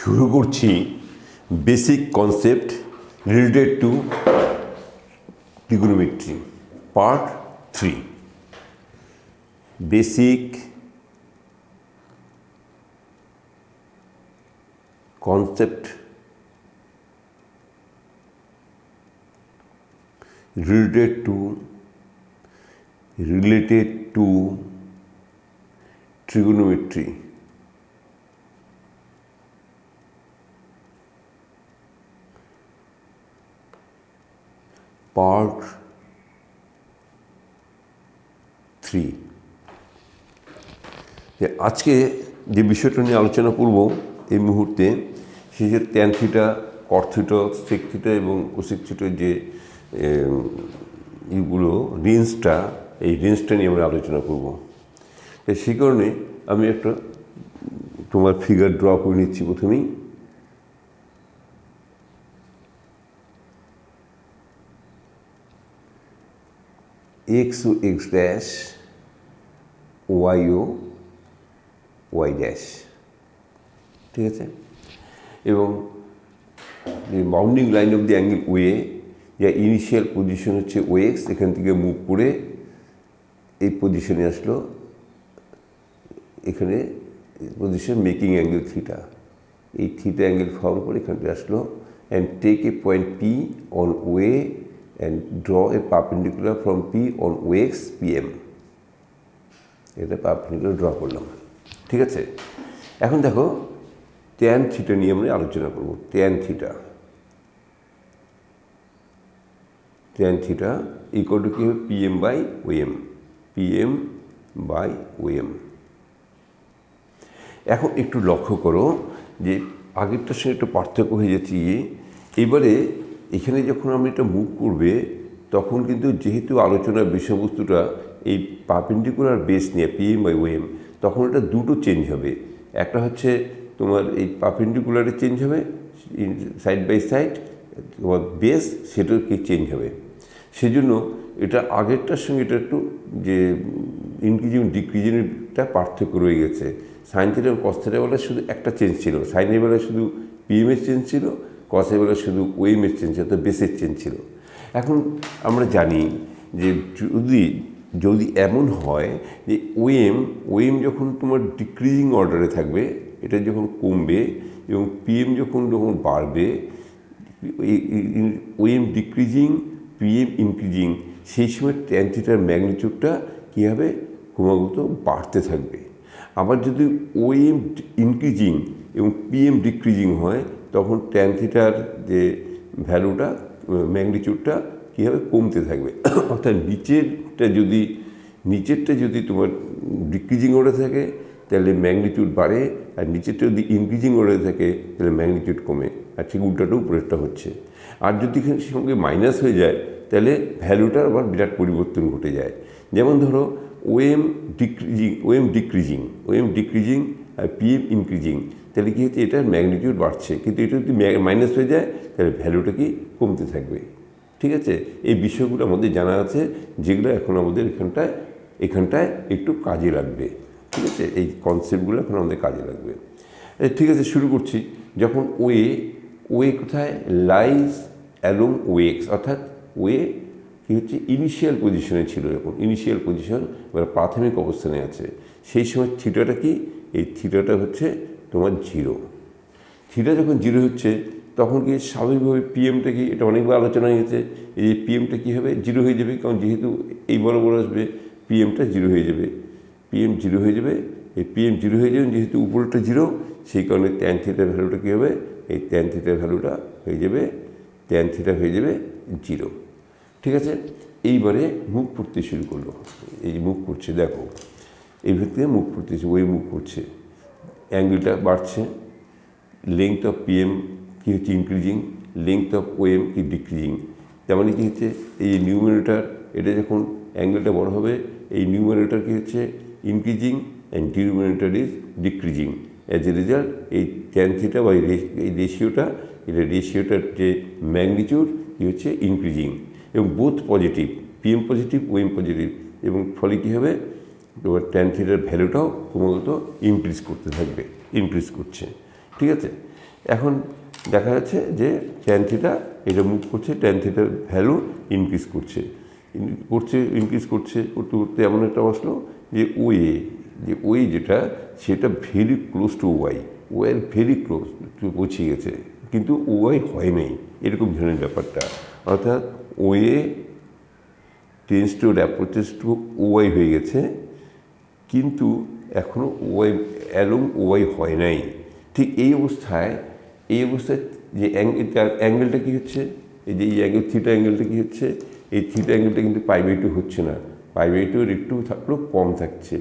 শুরু করছি basic concept related to trigonometry part 3। Basic concept related to trigonometry part 3। আজকে যে বিষয়টা নিয়ে আলোচনা করব এই মুহূর্তে সেই যে tan theta, cot theta, sec theta এবং কোসেক থিটার যে এইগুলো রেঞ্জটা, এই রেঞ্জটা নিয়ে আমরা আলোচনা করব। সেই কারণে আমি একটা তোমার ফিগার ড্র করে নিচ্ছি প্রথমেই। X O X dash, Y ও ওয়াই ড্যাশ, ঠিক আছে। এবং bounding line of the angle way, যা ইনিশিয়াল পজিশন হচ্ছে ও এক্স, এখান থেকে মুভ করে এই পজিশনে আসলো, এখানে পজিশন মেকিং অ্যাঙ্গেল থিটা, এই থিটা অ্যাঙ্গেল ফর্ম করে এখানটা আসলো। And take a point P on way and draw a perpendicular from P on O X P M. এটা পারপেন্ডিকুলার ড্র করলাম, ঠিক আছে। এখন দেখো ট্যান থিটা নিয়ে আমরা আলোচনা করব। ট্যান থিটা ইকুয়াল টু কী হবে? P M by O M, P M by O M. এখন একটু লক্ষ্য করো যে আগেরটার সঙ্গে একটু পার্থক্য হয়ে যাচ্ছে। এবারে এখানে যখন আমি এটা মুভ করবে তখন কিন্তু যেহেতু আলোচনার বিষয়বস্তুটা এই পারপেন্ডিকুলার বেস নিয়ে P M by O M, তখন এটা দুটো চেঞ্জ হবে। একটা হচ্ছে তোমার এই পারপেন্ডিকুলারে চেঞ্জ হবে, সাইড বাই সাইড তোমার বেস সেটাও কি চেঞ্জ হবে। সেজন্য এটা আগেরটার সঙ্গে এটা একটু যে ইনক্রিজিং ডিক্রিজিংটা পার্থক্য রয়ে গেছে। সাইন থিটা এবং কস থিটার বেলায় শুধু একটা চেঞ্জ ছিল, সাইনের বেলায় শুধু পিএমের চেঞ্জ ছিল, কসের বেলায় শুধু ওএমের চেঞ্জ ছিল, বেসের চেঞ্জ ছিল। এখন আমরা জানি যে যদি এমন হয় যে ওএম যখন তোমার ডিক্রিজিং অর্ডারে থাকবে, এটা যখন কমবে, এবং পিএম যখন বাড়বে, ওএম ডিক্রিজিং পিএম ইনক্রিজিং, সেই সময় ট্যান থিটার ম্যাগনিটিউডটা কী হবে? ক্রমাগত বাড়তে থাকবে। আবার যদি ওএম ইনক্রিজিং এবং পিএম ডিক্রিজিং হয়, তখন ট্যান থিটার যে ভ্যালুটা, ম্যাগনিটিউডটা কী হবে? কমতে থাকবে। অর্থাৎ নিচেরটা যদি তোমার ডিক্রিজিং অর্ডারে থাকে তাহলে ম্যাগনিটিউড বাড়ে, আর নিচেরটা যদি ইনক্রিজিং অর্ডারে থাকে তাহলে ম্যাগনিটিউড কমে, আর ঠিক উল্টাটা উপরেরটা হচ্ছে। আর যদি সঙ্গে মাইনাস হয়ে যায় তাহলে ভ্যালুটার আবার বিরাট পরিবর্তন ঘটে যায়। যেমন ধরো ওএম ডিক্রিজিং আর পিএম ইনক্রিজিং, তাহলে কী হচ্ছে? এটার ম্যাগনিটিউড বাড়ছে, কিন্তু এটা যদি মাইনাস হয়ে যায় তাহলে ভ্যালুটা কি কমতে থাকবে, ঠিক আছে। এই বিষয়গুলো আমাদের জানা আছে, যেগুলো এখন আমাদের এখানটায় একটু কাজে লাগবে, ঠিক আছে। এই কনসেপ্টগুলো এখন আমাদের কাজে লাগবে। ঠিক আছে, শুরু করছি। যখন ওয়ে কোথায়? লাইজ অ্যালং ও এক্স, অর্থাৎ ওয়ে কী হচ্ছে? ইনিশিয়াল পজিশনে ছিল, যখন ইনিশিয়াল পজিশন এবার প্রাথমিক অবস্থানে আছে, সেই সময় থিটাটা কি? এই থিটাটা হচ্ছে তোমার 0। থিটা যখন 0 হচ্ছে তখন কি স্বাভাবিকভাবে পিএমটা কি? এটা অনেকবার আলোচনা হয়েছে। এই যে পিএমটা কী হবে? 0 হয়ে যাবে, কারণ যেহেতু এই বরাবর আসবে, পিএমটা 0 হয়ে যাবে, পিএম 0 হয়ে যাবে। এই পিএম 0 হয়ে যাবে যেহেতু উপরটা 0, সেই কারণে ট্যান থিটার ভ্যালুটা কী হবে? এই ট্যান থিটার ভ্যালুটা হয়ে যাবে, ট্যান থিটা হয়ে যাবে 0, ঠিক আছে। এইবারে মুভ করতে শুরু করলো, এই মুভ করছে, দেখো এই ভিত্তিতে মুভ করতেছে, ওই মুভ করছে, অ্যাঙ্গেলটা বাড়ছে, লেংথ অফ পিএম কী হচ্ছে? ইনক্রিজিং, লেংথ অফ ওএম কি? ডিক্রিজিং। তার মানে কী হচ্ছে? এই নিউমারেটর, এটা যখন অ্যাঙ্গেলটা বড় হবে, এই নিউমারেটর কী হচ্ছে? Increasing, and denominator is decreasing. As a result এই ট্যান থিটা বা এই রেশিওটার যে ম্যাগনিটিউড কী হচ্ছে? ইনক্রিজিং, এবং both positive, PM positive, OM positive, এবং ফলে কী হবে? তোমার ট্যান থিটার ভ্যালুটাও ক্রমাগত ইনক্রিজ করতে থাকবে, ইনক্রিজ করছে, ঠিক আছে। এখন দেখা যাচ্ছে যে ট্যান থিটা এটা মুভ করছে, ট্যান থিটার ভ্যালু ইনক্রিজ করছে ইনক্রিজ করতে করতে এমন একটা বসলো যে ওয়ে যেটা সেটা ভেরি ক্লোজ টু ওয়াইয়ের ভেরি ক্লোজ পৌঁছে গেছে, কিন্তু ওয়াই হয় নাই, এরকম ধরনের ব্যাপারটা। অর্থাৎ way tends to approaches to Y হয়ে গেছে, কিন্তু এখনও ওয়াই অ্যালং ওয়াই হয় নাই। ঠিক এই অবস্থায় যে অ্যাঙ্গেলটা কী হচ্ছে, এই যে এই অ্যাঙ্গেল থিটা অ্যাঙ্গেলটা কী হচ্ছে, এই থিটা অ্যাঙ্গেলটা কিন্তু π/2 হচ্ছে না, π/2 একটু থাকলেও কম থাকছে,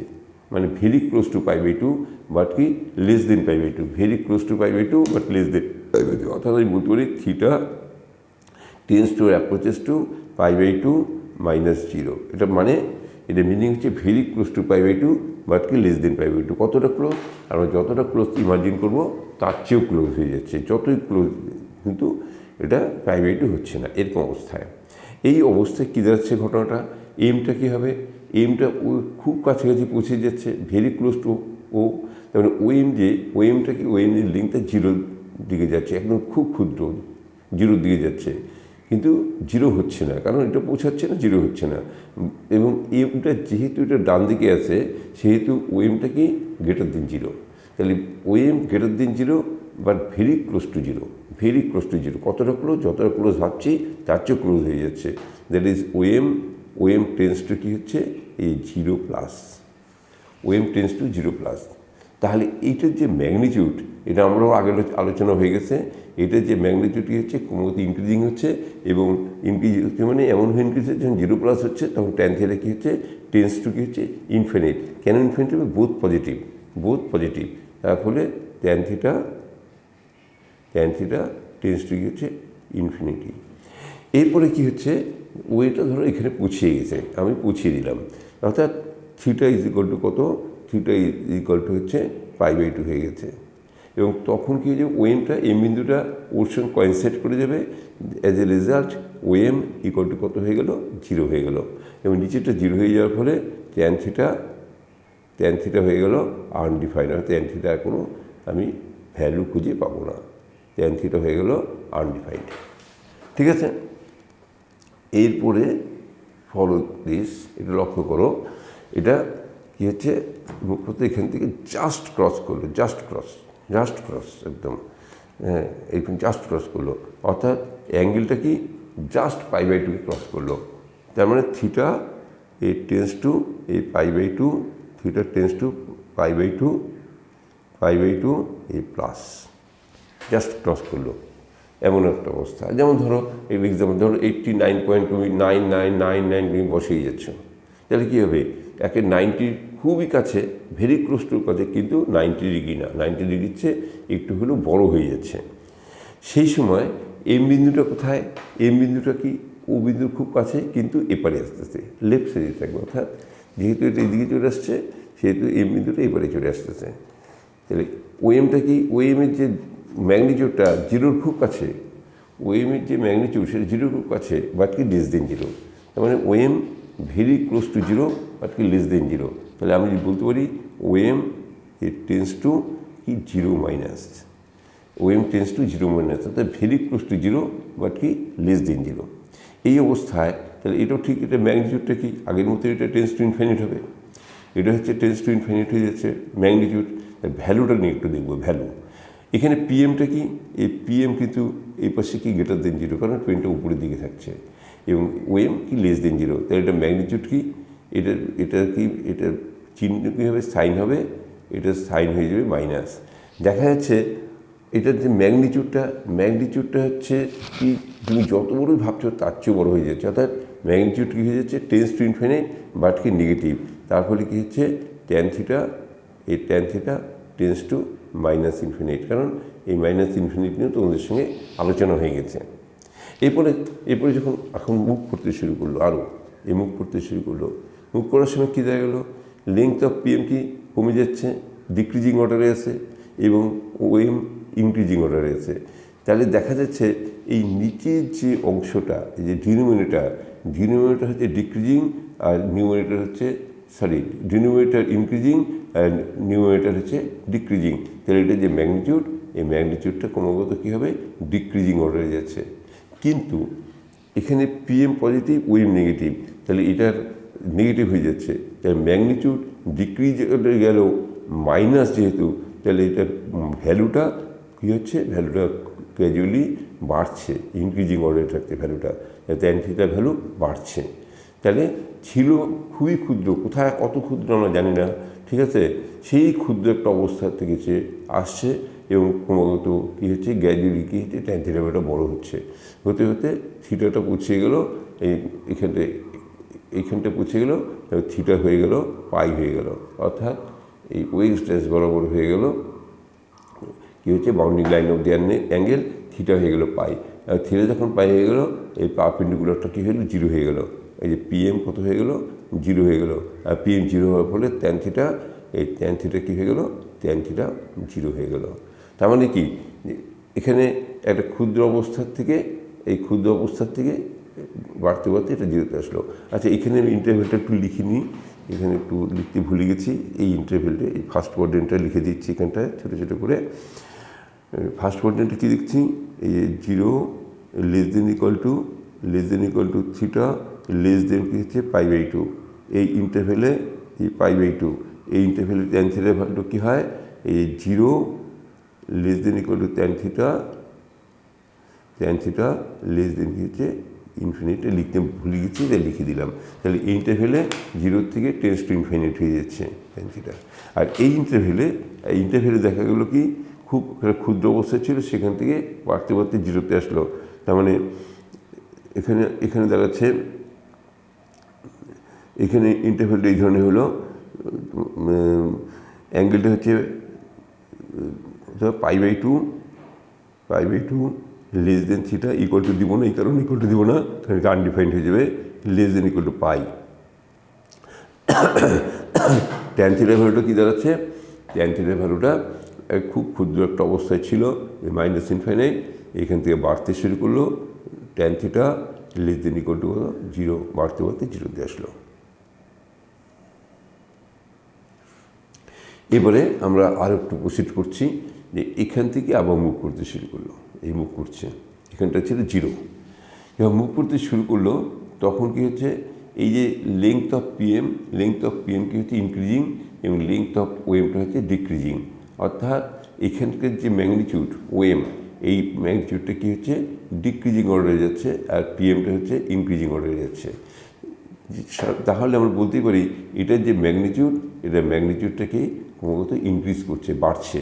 মানে ভেরি ক্লোজ টু π/2 বাট কি less than π/2, very close to π/2 but less than π/2। অর্থাৎ আমি বলতে পারি theta tends to approaches to π/2 - 0। এটা মানে এটা মিনিং হচ্ছে ভেরি ক্লোজ টু π/2 বাট কি লেস দেন π/2। কতটা ক্লোজ? আমরা যতটা ক্লোজ ইমাজিন করবো তার চেয়েও ক্লোজ হয়ে যাচ্ছে, যতই ক্লোজ, কিন্তু এটা π/2 হচ্ছে না, এরকম অবস্থায়। এই অবস্থায় কী দাঁড়াচ্ছে ঘটনাটা? এমটা কী হবে? এমটা ও খুব কাছাকাছি পৌঁছে যাচ্ছে, ভেরি ক্লোজ টু ও। তার মানে ওএমটা কি, ওএমের লিঙ্কটা জিরোর দিকে যাচ্ছে, একদম খুব ক্ষুদ্র জিরোর দিকে যাচ্ছে, কিন্তু জিরো হচ্ছে না, কারণ এটা পৌঁছাচ্ছে না, জিরো হচ্ছে না। এবং এমটা যেহেতু এটা ডান দিকে আছে, সেহেতু ওএমটা কি গ্রেটার দেন জিরো। তাহলে OM greater than zero but very close to zero, very close to zero. কতটা ক্লোজ? যতটা ক্লোজ ভাবছি তার চেয়েও ক্লোজ হয়ে যাচ্ছে। That is OM tends to কী হচ্ছে, এই 0+, ওএম টেন্স টু 0+। তাহলে এইটার যে ম্যাগনিটিউড, এটা আমরাও আগে আলোচনা হয়ে গেছে, এটার যে ম্যাগনিটিউড কী হচ্ছে, ক্রমশ ইনক্রিজিং হচ্ছে, এবং ইনক্রিজ হচ্ছে মানে এমনভাবে ইনক্রিজ হচ্ছে যখন 0+ হচ্ছে, তখন ট্যান থিটা কী হচ্ছে, টেন্স টু কী হচ্ছে, ইনফিনিট। কেন ইনফিনিট হবে? Both positive. তার ফলে ট্যান থিটা টেন্স টু কী হচ্ছে, ইনফিনিটি। এরপরে কী হচ্ছে, ওয়েটা ধরো এখানে পৌঁছিয়ে গেছে, আমি পৌঁছিয়ে দিলাম, অর্থাৎ থিটা ইজ ইকুয়াল টু কত, থিটা ইজ ইকুয়াল টু হচ্ছে π/2 হয়ে গেছে। এবং তখন কী হয়েছে, ওএমটা এম বিন্দুটা ওর সঙ্গে কয়েনসাইড করে যাবে, as a result OM equal to কত হয়ে গেল, 0 হয়ে গেল। এবং নিচেরটা 0 হয়ে যাওয়ার ফলে ট্যান থিটা হয়ে গেল আনডিফাইন্ড, ট্যান থিটা কোনো আমি ভ্যালু খুঁজে পাবো না, ট্যান থিটা হয়ে গেল আনডিফাইন্ড। ঠিক আছে, এরপরে ফলো দিস, এটা লক্ষ্য করো, এটা কী হচ্ছে, মুখ্যত এখান থেকে জাস্ট ক্রস করলো, জাস্ট ক্রস একদম, হ্যাঁ এইখানে জাস্ট ক্রস করলো, অর্থাৎ অ্যাঙ্গেলটা কি জাস্ট π/2 ক্রস করলো। তার মানে থিটা এই টেন্স টু এই π/2, থিটা টেন্স টু π/2 এই প্লাস, জাস্ট ক্রস করলো, এমন একটা অবস্থা। যেমন ধরো এই এক্সাম্পল, ধরো 89.9999 তুমি বসেই যাচ্ছ, তাহলে কী হবে, একে 90 খুবই কাছে, ভেরি ক্লোজ টুর কাছে, কিন্তু 90 ডিগ্রি না, 90 ডিগ্রির চেয়ে একটু হলেও বড় হয়ে যাচ্ছে। সেই সময় এম বিন্দুটা কোথায়? এম বিন্দুটা কি ও বিন্দুর খুব কাছে, কিন্তু এপারে আসতেছে, লেফট সাইডে থাকবে, অর্থাৎ যেহেতু এটা এদিকে চলে আসছে, সেহেতু এম বিন্দুটা এপারে চলে আসতেছে। তাহলে ওএমটা কি, ওএমের যে ম্যাগনিটিউডটা 0-র খুব কাছে, ওএমের যে ম্যাগনিটিউড সেটা 0-র খুব কাছে, বাট কি লেস দেন 0। তার মানে OM very close two 0 but কি লেস দেন 0। তাহলে আমি বলতে পারি ওএম টেন্স টু কি 0-, ওএম টেন্স টু 0-, অর্থাৎ ভেরি ক্লোজ টু 0 বাট কি লেস দেন 0। এই অবস্থায় তাহলে এটাও ঠিক, এটা ম্যাগনিটিউডটা কি আগের মতো, এটা টেন্স টু ইনফিনিট হবে, এটা হচ্ছে টেন্স টু ইনফিনিট হয়ে যাচ্ছে ম্যাগনিটিউড। ভ্যালুটা নিয়ে একটু দেখবো, ভ্যালু এখানে পিএমটা কি, এই পিএম কিন্তু এই পাশে কি গ্রেটার দেন 0, কারণ পেনটা উপরের দিকে থাকছে, এবং ওএম কি লেস দেন 0। তাহলে এটা ম্যাগনিটিউড কি, এটার চিহ্ন কী হবে, সাইন হবে, এটা সাইন হয়ে যাবে মাইনাস। দেখা যাচ্ছে এটার যে ম্যাগনিটিউডটা হচ্ছে কি, তুমি যত বড়ই ভাবছো তার চেয়েও বড়ো হয়ে যাচ্ছে, অর্থাৎ ম্যাগনিটিউড কী হয়ে যাচ্ছে, টেন্স টু ইনফিনিট বাট কি নেগেটিভ। তার ফলে কী হচ্ছে, tan theta tends to -infinite, কারণ এই -ইনফিনিট নিয়েও তোমাদের সঙ্গে আলোচনা হয়ে গেছে। এরপরে যখন এখন মুভ করতে শুরু করলো, আরও এই মুভ করতে শুরু করলো, মুভ করার সময় কী দেখা গেলো, লেংথ অফ পিএম কি কমে যাচ্ছে, ডিক্রিজিং অর্ডারে আছে, এবং ওএম ইনক্রিজিং অর্ডারে আছে। তাহলে দেখা যাচ্ছে এই নিচের যে অংশটা, এই যে ডিনোমিনেটর হচ্ছে ডিক্রিজিং, আর ডিনোমিনেটর ইনক্রিজিং আর নিউমারেটর হচ্ছে ডিক্রিজিং। তাহলে এটা যে ম্যাগনিটিউড এই ম্যাগনিটিউডটা ক্রমাগত কী হবে, ডিক্রিজিং অর্ডারে যাচ্ছে। কিন্তু এখানে পিএম পজিটিভ, ওএম নেগেটিভ, তাহলে এটার নেগেটিভ হয়ে যাচ্ছে, তাহলে ম্যাগনিটিউড ডিক্রিজ গেল মাইনাস যেহেতু, তাহলে এটার ভ্যালুটা কী হচ্ছে, ভ্যালুটা গ্র্যাজুয়ালি বাড়ছে, ইনক্রিজিং অর্ডারে থাকছে ভ্যালুটা, ট্যান থিটার ভ্যালু বাড়ছে। তাহলে ছিল খুবই ক্ষুদ্র, কোথায় কত ক্ষুদ্র আমরা জানি না, ঠিক আছে, সেই ক্ষুদ্র একটা অবস্থা থেকে সে আসছে এবং ক্রমাগত কী হচ্ছে, গ্র্যাজুয়ালি কী হচ্ছে, ট্যান থিটার ভ্যালুটা বড়ো হচ্ছে, হতে হতে থিটাটা পৌঁছে গেল এইখানটা পৌঁছে গেল, থিটা হয়ে গেল পাই হয়ে গেল, অর্থাৎ এই ওয়েভ স্ট্রেস বরাবর হয়ে গেল কী হচ্ছে, bounding line of the angle theta হয়ে গেল পাই। আর থিটা যখন পাই হয়ে গেল, এই পারপেন্ডিকুলারটা কী হলো, জিরো হয়ে গেল। এই যে পিএম কত হয়ে গেল, জিরো হয়ে গেল। আর পিএম জিরো হওয়ার ফলে ট্যান থিটা, এই ট্যান থিটা কী হয়ে গেল, ট্যান থিটা জিরো হয়ে গেল। তার মানে কি, এখানে একটা ক্ষুদ্র অবস্থার থেকে, এই ক্ষুদ্র অবস্থার থেকে বাড়তে বাড়তে এটা জিরোতে আসলো। আচ্ছা, এখানে আমি ইন্টারভেলটা একটু লিখে নিই, এখানে একটু লিখতে ভুলে গেছি। এই ইন্টারভেলটা, এই ফার্স্ট কোয়াড্রেন্টটা লিখে দিচ্ছি এখানটায় ছোটো ছোটো করে। ফার্স্ট কোয়াড্রেন্টে কী দেখছি, এই zero less than equal to theta less than কী হচ্ছে, পাই বাই টু। এই ইন্টারভেলে এই পাই বাই টু, এই ইন্টারভেলে ট্যান থিটার ভ্যালু কী হয়, এই zero less than equal to tan theta less than কী হচ্ছে, ইনফিনিটি। লিখতে ভুলে গেছি, তাই লিখে দিলাম। তাহলে এই ইন্টারভেলে জিরোর থেকে টেন্স টু ইনফিনিটি হয়ে যাচ্ছে ট্যান থিটা। আর এই ইন্টারভেলে দেখা গেলো কি, খুব ক্ষুদ্র অবস্থায় ছিল, সেখান থেকে বাড়তে বাড়তে জিরোতে আসলো। তার মানে এখানে দাঁড়াচ্ছে, এখানে ইন্টারভেলটা এই ধরনের হলো, অ্যাঙ্গেলটা হচ্ছে pi by two less than theta equal to দিব না, এই কারণে ইকুয়াল টু দিব না, কারণ এটা আনডিফাইন্ড হয়ে যাবে, লেস দেন ইকুয়াল টু পাই। ট্যান থিটার ভ্যালুটা কী দাঁড়াচ্ছে, ট্যান থিটার ভ্যালুটা খুব ক্ষুদ্র একটা অবস্থায় ছিল, মাইনাস ইনফাইনাইট, এখান থেকে বাড়তে শুরু করলো, tan theta less than equal two zero, বাড়তে বাড়তে জিরোতে আসলো। এবারে আমরা আর একটু প্রসিড করছি, যে এখান থেকে আবার মুভ করতে শুরু করলো, এই মুভ করছে, এখানটা ছিল জিরো, এবার মুভ করতে শুরু করলো, তখন কী হচ্ছে, এই যে লেংথ অফ পিএম কী হচ্ছে, ইনক্রিজিং, এবং লেংথ অফ ওএমটা হচ্ছে ডিক্রিজিং। অর্থাৎ এখানকার যে ম্যাগনিটিউড ওএম, এই ম্যাগনিটিউডটা কী হচ্ছে, ডিক্রিজিং অর্ডারে যাচ্ছে, আর পিএমটা হচ্ছে ইনক্রিজিং অর্ডারে যাচ্ছে। তাহলে আমরা বলতেই পারি, এটার যে ম্যাগনিটিউড, এটা ম্যাগনিটিউডটাকে ক্রমাগত ইনক্রিজ করছে, বাড়ছে,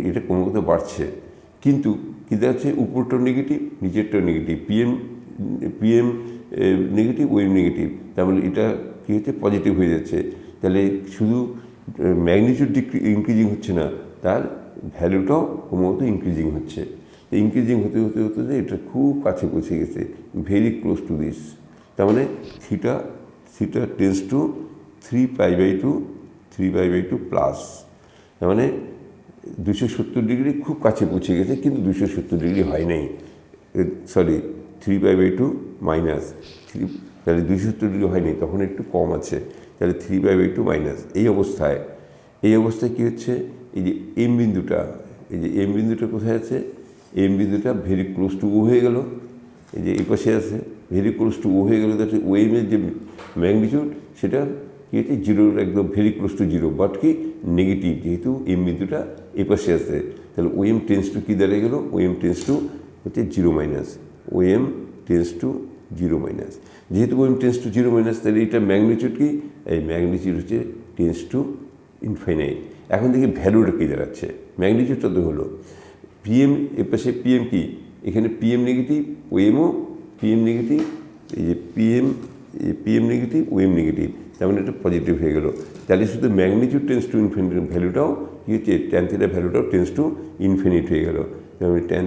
এটা ক্রমাগত বাড়ছে। কিন্তু কী দেখাচ্ছে, উপরটাও নেগেটিভ, নিচেরটাও negative, PM negative, OM negative, তার মানে এটা কী হচ্ছে, পজিটিভ হয়ে যাচ্ছে। তাহলে শুধু ম্যাগনিটিউড ইনক্রিজিং হচ্ছে না, তার ভ্যালুটাও ক্রমাগত ইনক্রিজিং হচ্ছে। ইনক্রিজিং হতে হতে হতে এটা খুব কাছে পৌঁছে গেছে, ভেরি ক্লোজ টু দিস। তার মানে থিটা tends to 3 pi by two plus, তার মানে 270 ডিগ্রি খুব কাছে পৌঁছে গেছে, কিন্তু 270 ডিগ্রি হয় নাই, sorry 3 pi by two minus 3, তাহলে 270 ডিগ্রি হয়নি, তখন একটু কম আছে, তাহলে 3 পাই বাই টু মাইনাস। এই অবস্থায় কী হচ্ছে, এই যে এম বিন্দুটা কোথায় আছে, এম বিন্দুটা ভেরি ক্লোজ টু ও হয়ে গেল, এই যে এই পাশে আছে, ভেরি ক্লোজ টু ও হয়ে গেল, তাহলে ওএমের যে ম্যাগনিটিউড সেটা কী হচ্ছে, জিরোর একদম very close to zero, but কি নেগেটিভ, যেহেতু এম বিন্দুটা এই পাশে আছে, তাহলে ওএম টেন্স টু কী দাঁড়িয়ে গেল, ওএম টেন্স টু হচ্ছে জিরো মাইনাস, যেহেতু OM tends two zero minus, তাহলে এটা ম্যাগনিটিউড কি, এই ম্যাগনিটিউড হচ্ছে টেন্স টু ইনফাইনাইট। এখন দেখি ভ্যালুটা কী দাঁড়াচ্ছে, ম্যাগনিটিউডটা তো হলো পিএম, এর পাশে পিএম কি, এখানে পিএম নেগেটিভ, ওএমও পিএম নেগেটিভ, এই যে পিএম নেগেটিভ, ওএম নেগেটিভ, তার মানে এটা পজিটিভ হয়ে গেল। তাহলে শুধু ম্যাগনিটিউড টেন্স টু ইনফিনিটি, ভ্যালুটাও কী হচ্ছে, ট্যান থিটা ভ্যালুটাও টেন্স টু ইনফিনিট হয়ে গেল। তার মানে ট্যান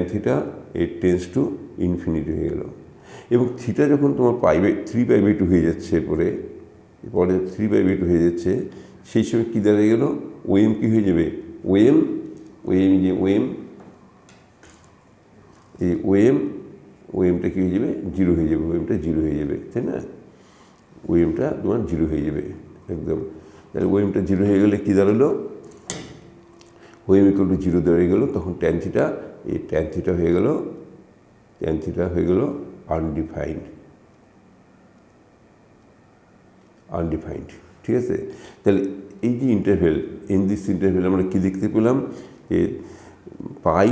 থিটা এই টেন্স টু ইনফিনিটি হয়ে গেল। এবং থিটা যখন তোমার 3 পাই বাই টু হয়ে যাচ্ছে, পরে 3 পাই বাই টু হয়ে যাচ্ছে, সেই সময় কী দাঁড়িয়ে গেল, ওএম কী হয়ে যাবে, ওএম এই ওএমটা কী হয়ে যাবে, জিরো হয়ে যাবে, ওএমটা জিরো হয়ে যাবে, তাই না, ওএমটা তোমার জিরো হয়ে যাবে একদম। তাহলে ওএমটা জিরো হয়ে গেলে কী দাঁড়ালো, ওএম ইকুয়াল টু 0 দাঁড়িয়ে গেল, তখন ট্যান থিটা, এই ট্যান থিটা হয়ে গেল আনডিফাইন্ড। ঠিক আছে, তাহলে এই যে ইন্টারভেল, ইন দিস ইন্টারভেল আমরা কী দেখতে পেলাম যে pi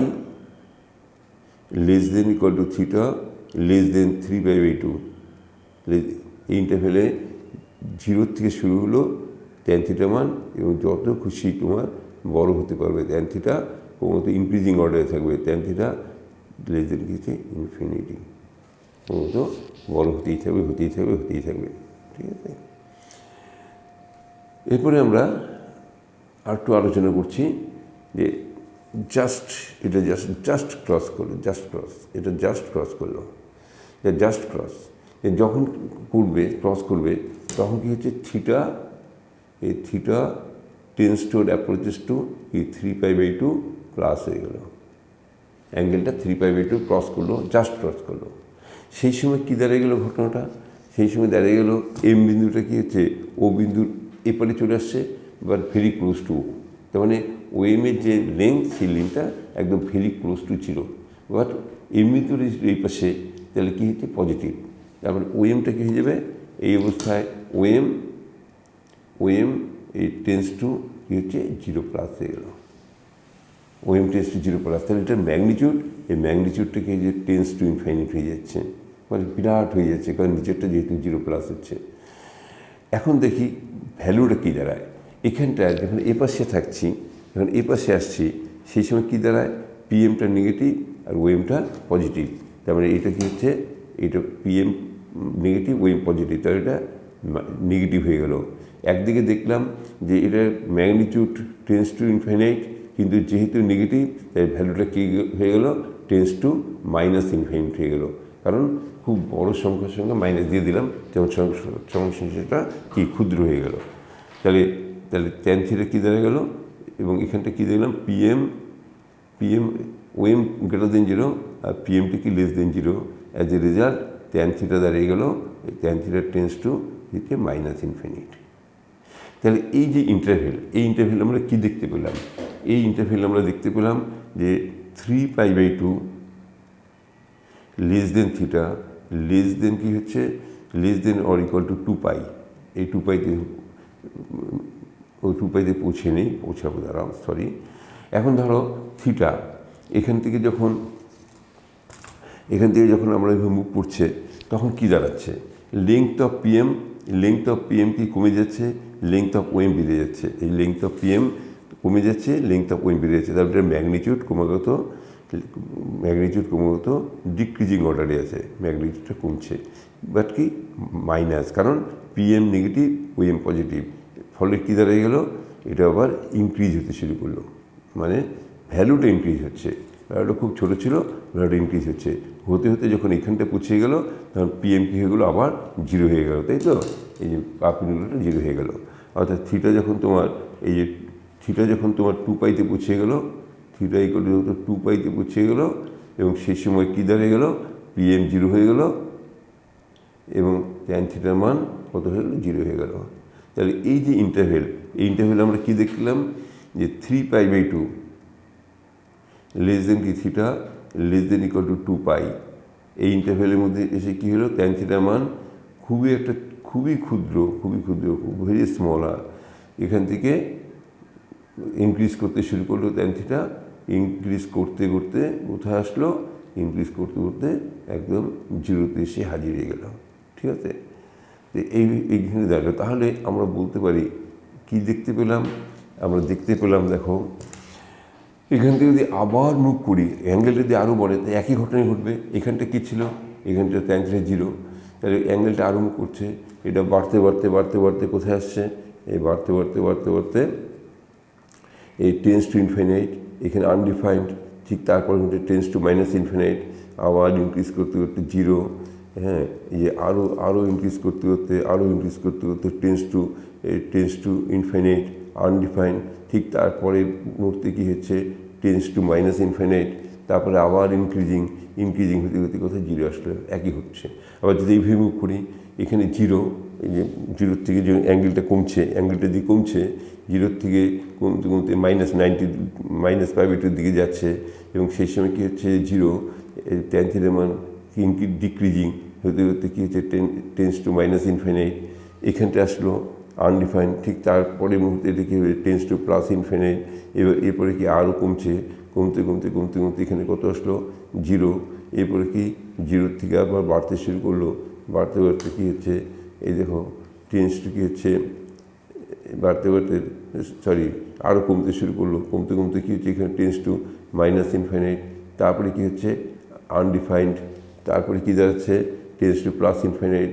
less than equal to theta less than 3π/2। এই ইন্টারভেলে 0 থেকে শুরু হলো ট্যান থিটা মান, এবং যত খুশি তোমার বড় হতে পারবে ট্যান থিটা, ক্রমত ইনক্রিজিং অর্ডারে থাকবে ট্যান থিটা লেস দেন কিছু ইনফিনিটি, ক্রমত বড় হতেই থাকবে। ঠিক আছে, এরপরে আমরা আর একটু আলোচনা করছি যে এটা জাস্ট ক্রস করলো, যখন ক্রস করবে তখন কি হচ্ছে থিটা, এই theta tends to approaches to 3π/2 plus হয়ে গেল, অ্যাঙ্গেলটা 3π/2 ক্রস করলো। সেই সময় কী দাঁড়িয়ে গেল ঘটনাটা? সেই সময় দাঁড়িয়ে গেল এম বিন্দুটা কী হচ্ছে ও বিন্দুর এপারে চলে আসছে, বাট ভেরি ক্লোজ টু, তার মানে ও এমের যে লেন্থ, সেই লেন্থটা একদম ভেরি ক্লোজ টু ছিল, বাট এম বিন্দুর এই পাশে, তাহলে কী হচ্ছে পজিটিভ। তারপরে ও এমটা কী হয়ে যাবে এই অবস্থায়, ও এম এই টেন্স টু কী হচ্ছে 0 প্লাস হয়ে গেল, ও এম টেন্স টু 0 প্লাস। তাহলে এটার ম্যাগনিটিউড, এই ম্যাগনিটিউডটাকে যে টেন্স টু ইনফাইনিট হয়ে যাচ্ছে, মানে বিরাট হয়ে যাচ্ছে, কারণ নিচেরটা যেহেতু 0 প্লাস হচ্ছে। এখন দেখি ভ্যালুটা কী দাঁড়ায়। এখানটায় যখন এ পাশে থাকছি, যখন এ পাশে আসছি, সেই সময় কী দাঁড়ায়, পিএমটা নেগেটিভ আর ওএমটা পজিটিভ। তার মানে এটা কী হচ্ছে, এটা পিএম নেগেটিভ ওএম পজিটিভ, তাহলে এটা নেগেটিভ হয়ে গেল। একদিকে দেখলাম যে এটার ম্যাগনিটিউড টেন্স টু ইনফাইনাইট, কিন্তু যেহেতু নেগেটিভ তাই ভ্যালুটা কী হয়ে গেল, টেন্স টু মাইনাস ইনফাইনাইট হয়ে গেল, কারণ খুব বড় সংখ্যার সঙ্গে মাইনাস দিয়ে দিলাম, যেমন সংখ্যাটা কি ক্ষুদ্র হয়ে গেল। তাহলে ট্যান থিটা কী দাঁড়িয়ে গেল, এবং এখানটা কী দেখলাম পিএম ওএম গ্রেটার দেন 0 আর পিএমটি কি less then 0। As a result tan theta দাঁড়িয়ে গেল, ট্যান থিটা টেন্স টু হচ্ছে মাইনাস ইনফিনিট। তাহলে এই যে ইন্টারভেল, এই ইন্টারভেল আমরা কী দেখতে পেলাম? এই ইন্টারভেল আমরা দেখতে পেলাম যে 3π/2 less than theta less than কি হচ্ছে, less than or equal to 2π। এই 2πতে ওই 2πতে পৌঁছাবো দাঁড়াও, সরি। এখন ধরো থিটা এখান থেকে যখন আমরা মুভ করছে, তখন কি দাঁড়াচ্ছে, লেংথ অফ পিএম কি কমে যাচ্ছে, লেংথ অফ ওএম বেড়ে যাচ্ছে। এই লেংথ অফ পিএম কমে যাচ্ছে, লেংথ অফ ওএম বেড়ে যাচ্ছে, তারপরে ম্যাগনিটিউড ক্রমাগত ডিক্রিজিং অর্ডারে আছে, ম্যাগনিটিউডটা কমছে, বাট কি মাইনাস, কারণ পিএম নেগেটিভ ওএম পজিটিভ। ফলে কী দাঁড়িয়ে গেল, এটা আবার ইনক্রিজ হতে শুরু করলো, মানে ভ্যালুটা ইনক্রিজ হচ্ছে। ভ্যালুটা খুব ছোটো ছিল, ভ্যালুটা ইনক্রিজ হতে যখন এখানটা পৌঁছে গেল, তখন পিএম কী হয়ে গেলো, আবার 0 হয়ে গেল, তাই তো? এই যে পারপেন্ডিকুলারটা 0 হয়ে গেল। অর্থাৎ থিটা যখন তোমার 2πতে পৌঁছে গেল, থিটা ইকুয়াল টু 2πতে পৌঁছে গেল, এবং সেই সময় কী দাঁড়িয়ে গেল, পিএম 0 হয়ে গেল, এবং ট্যান থিটার মান কত হয়ে গেল, 0 হয়ে গেল। তাহলে এই যে ইন্টারভেল, এই ইন্টারভেল আমরা কী দেখলাম যে 3π/2 লেস দেন কি theta less than equal to 2π। এই ইন্টারভেলের মধ্যে এসে কী হলো, ট্যান থিটার মান খুবই ক্ষুদ্র, ভেরি স্মল, আর এখান থেকে ইনক্রিজ করতে শুরু করলো ট্যান থিটা, ইনক্রিজ করতে কোথায় আসলো, ইনক্রিজ করতে একদম 0তে এসে হাজির হয়ে গেল। ঠিক আছে, তো এইখানে দাঁড়ালো। তাহলে আমরা বলতে পারি কি দেখতে পেলাম, আমরা দেখতে পেলাম, দেখো এখান থেকে যদি আবার মুভ করি, অ্যাঙ্গেলটা যদি আরও বাড়ে, তাই একই ঘটনাই ঘটবে। এখানটা কী ছিল, এখানটা ট্যান থিটা 0, তাহলে অ্যাঙ্গেলটা আরও মুভ করছে, এটা বাড়তে কোথায় আসছে, এই বাড়তে এই টেন্স টু ইনফিনিট, এখানে আনডিফাইন্ড, ঠিক তারপর টেন্স টু মাইনাস ইনফিনিট, আবার ইনক্রিজ করতে 0, হ্যাঁ, এই যে আরও ইনক্রিজ করতে টেন্স টু ইনফিনিট, আনডিফাইন্ড, ঠিক তারপরে মুহূর্তে কী হচ্ছে, টেন্স টু মাইনাস ইনফিনিট, তারপরে আবার ইনক্রিজিং হতে হতে কোথায় জিরো আসলে একই হচ্ছে। আবার যদি এইভাবে মুভ করি, এখানে জিরো, এই যে জিরোর থেকে যে অ্যাঙ্গেলটা কমছে, অ্যাঙ্গেলটা দিয়ে কমছে, জিরোর থেকে কমতে কমতে -5/2 দিকে যাচ্ছে, এবং সেই সময় কী হচ্ছে, জিরো ট্যান থিটার মান ডিক্রিজিং হতে হতে কী হচ্ছে, টেন্স টু -ইনফিনিট, এখানটা আসলো আনডিফাইন্ড। ঠিক তারপরে মুহূর্তে এটা কী হবে, টেন্স টু +ইনফিনিট। এরপরে কি আরও কমছে, কমতে কমতে কমতে কমতে এখানে কত আসলো, জিরো। এরপরে কি জিরোর থেকে আবার বাড়তে শুরু করলো, বাড়তে বাড়তে কী হচ্ছে, এই দেখো টেন্স টু কী হচ্ছে, বাড়তে বাড়তে আরও কমতে শুরু করলো, কমতে কমতে কী হচ্ছে, এখানে টেন্স টু -ইনফিনিট। তারপরে কী হচ্ছে, আনডিফাইন্ড। তারপরে কী দাঁড়াচ্ছে, টেন্স টু +ইনফিনিট।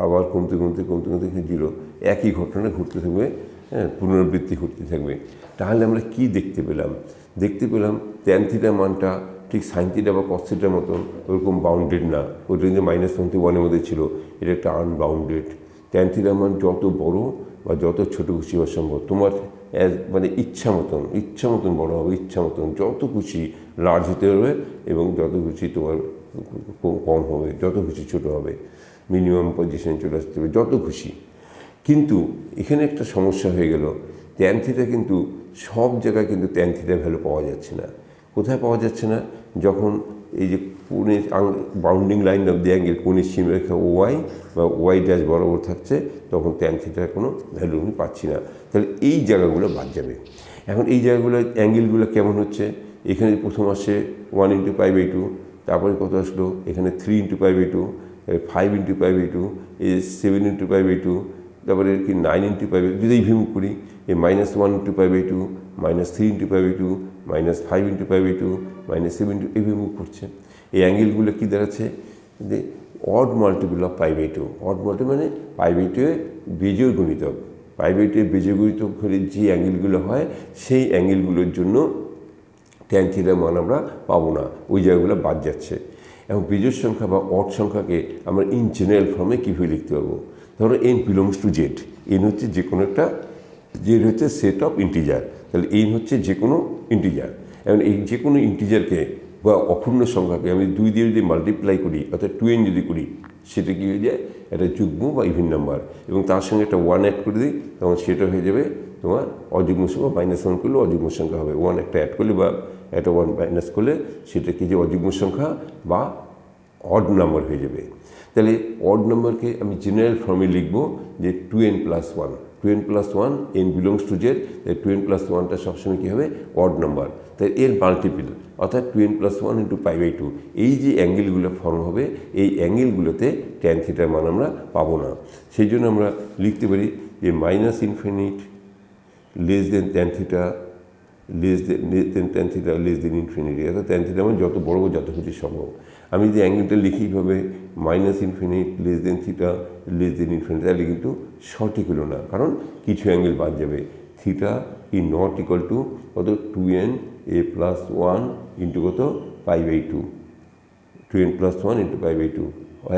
আবার কমতে কমতে কমতে কমতে এখানে জিরো। একই ঘটনা ঘটতে থাকবে, হ্যাঁ, পুনরাবৃত্তি ঘটতে থাকবে। তাহলে আমরা কি দেখতে পেলাম? দেখতে পেলাম ট্যান থিটার মানটা ঠিক সাইন থিটা বা কস থিটার মতন ওরকম বাউন্ডেড না। ওইটা যে -1/1 মধ্যে ছিল, এটা একটা আনবাউন্ডেড। ট্যান থিটার মান যত বড় বা যত ছোটো খুশি হওয়া সম্ভব, তোমার মানে ইচ্ছা মতন বড় হবে, ইচ্ছা মতন যত খুশি লার্জ হতে হবে, এবং যত খুশি তোমার কম হবে, যত খুশি ছোটো হবে, মিনিমাম পজিশনে চলে আসতে হবে, যত খুশি। কিন্তু এখানে একটা সমস্যা হয়ে গেল, ট্যান থিটা কিন্তু সব জায়গায় কিন্তু ট্যান থিটার ভ্যালু পাওয়া যাচ্ছে না। কোথায় পাওয়া যাচ্ছে না? যখন এই যে কোণের bounding line of the angle, কোণের সীমারেখা ওয়াই বা ওয়াই ড্যাশ বরাবর থাকছে, তখন ট্যান থিটার কোনো ভ্যালু আমি পাচ্ছি না। তাহলে এই জায়গাগুলো বাদ যাবে। এখন এই জায়গাগুলো অ্যাঙ্গেলগুলো কেমন হচ্ছে? এখানে প্রথম আসে 1/π/2, তারপরে কত আসলো, এখানে 3/π/2, 5/π/2, এই 7/π/2, তারপরে কি 9/π/2। যদি এই ভিমুখ করি, এই -1/π/2, -3/π/2, -5/π/2, -7 এই ভিমুখ করছে। এই অ্যাঙ্গেলগুলো কী দাঁড়াচ্ছে, যে odd multiple of π/2। Odd multiple মানে π/2 এর বেজোড় গুণিতক। π/2 এর বেজোড় গুণিতক হলে যে অ্যাঙ্গেলগুলো হয়, সেই অ্যাঙ্গেলগুলোর জন্য ট্যান থিটার মান আমরা পাবো না, ওই জায়গাগুলো বাদ যাচ্ছে। এবং বেজোড় সংখ্যা বা অড সংখ্যাকে আমরা ইন জেনারেল ফর্মে কীভাবে লিখতে পারবো? ধরো n belongs to Z, N হচ্ছে যে কোনো একটা, জেড হচ্ছে সেট অফ ইন্টিজার, তাহলে এন হচ্ছে যে কোনো ইন্টিজার। এবং এই যে কোনো ইন্টিজারকে বা অপূর্ণ সংখ্যাকে আমি 2 দিয়ে যদি মাল্টিপ্লাই করি, অর্থাৎ 2n যদি করি, সেটা কী হয়ে যায়, একটা যুগ্ম বা ইভেন নাম্বার, এবং তার সঙ্গে একটা 1 অ্যাড করে দিই, তখন সেটা হয়ে যাবে তোমার অযুগ্ম সংখ্যা। -1 করলে অযুগ্ম সংখ্যা হবে, 1 একটা অ্যাড করলে বা একটা 1 মাইনাস করলে সেটা কি যে অযুগ্ম সংখ্যা বা অড নাম্বার হয়ে যাবে। তাহলে অড নাম্বারকে আমি জেনারেল ফর্মে লিখব যে 2n+1, 2n+1, n belongs to Z, তাই 2n+1টা সবসময় কী হবে, অড নাম্বার, তাই এর মাল্টিপল, অর্থাৎ 2n+1 × π/2। এই যে অ্যাঙ্গেলগুলো ফর্ম হবে, এই অ্যাঙ্গেলগুলোতে ট্যান থিটার মান আমরা পাবো না। সেই জন্য আমরা লিখতে পারি যে -infinite less than tan theta, less than tan theta, less than infinity, অর্থাৎ ট্যান থিটা মানে যত বড় যত খুশি সম্ভব। আমি যদি অ্যাঙ্গেলটা লিখি এইভাবে -infinite less than theta, less than infinity, তাহলে কিন্তু সঠিক হলো না, কারণ কিছু অ্যাঙ্গেল বাদ যাবে। Theta E not equal to কত, 2n+1 ইন্টু কত, π/2, 2n+1 ইন্টু π/2,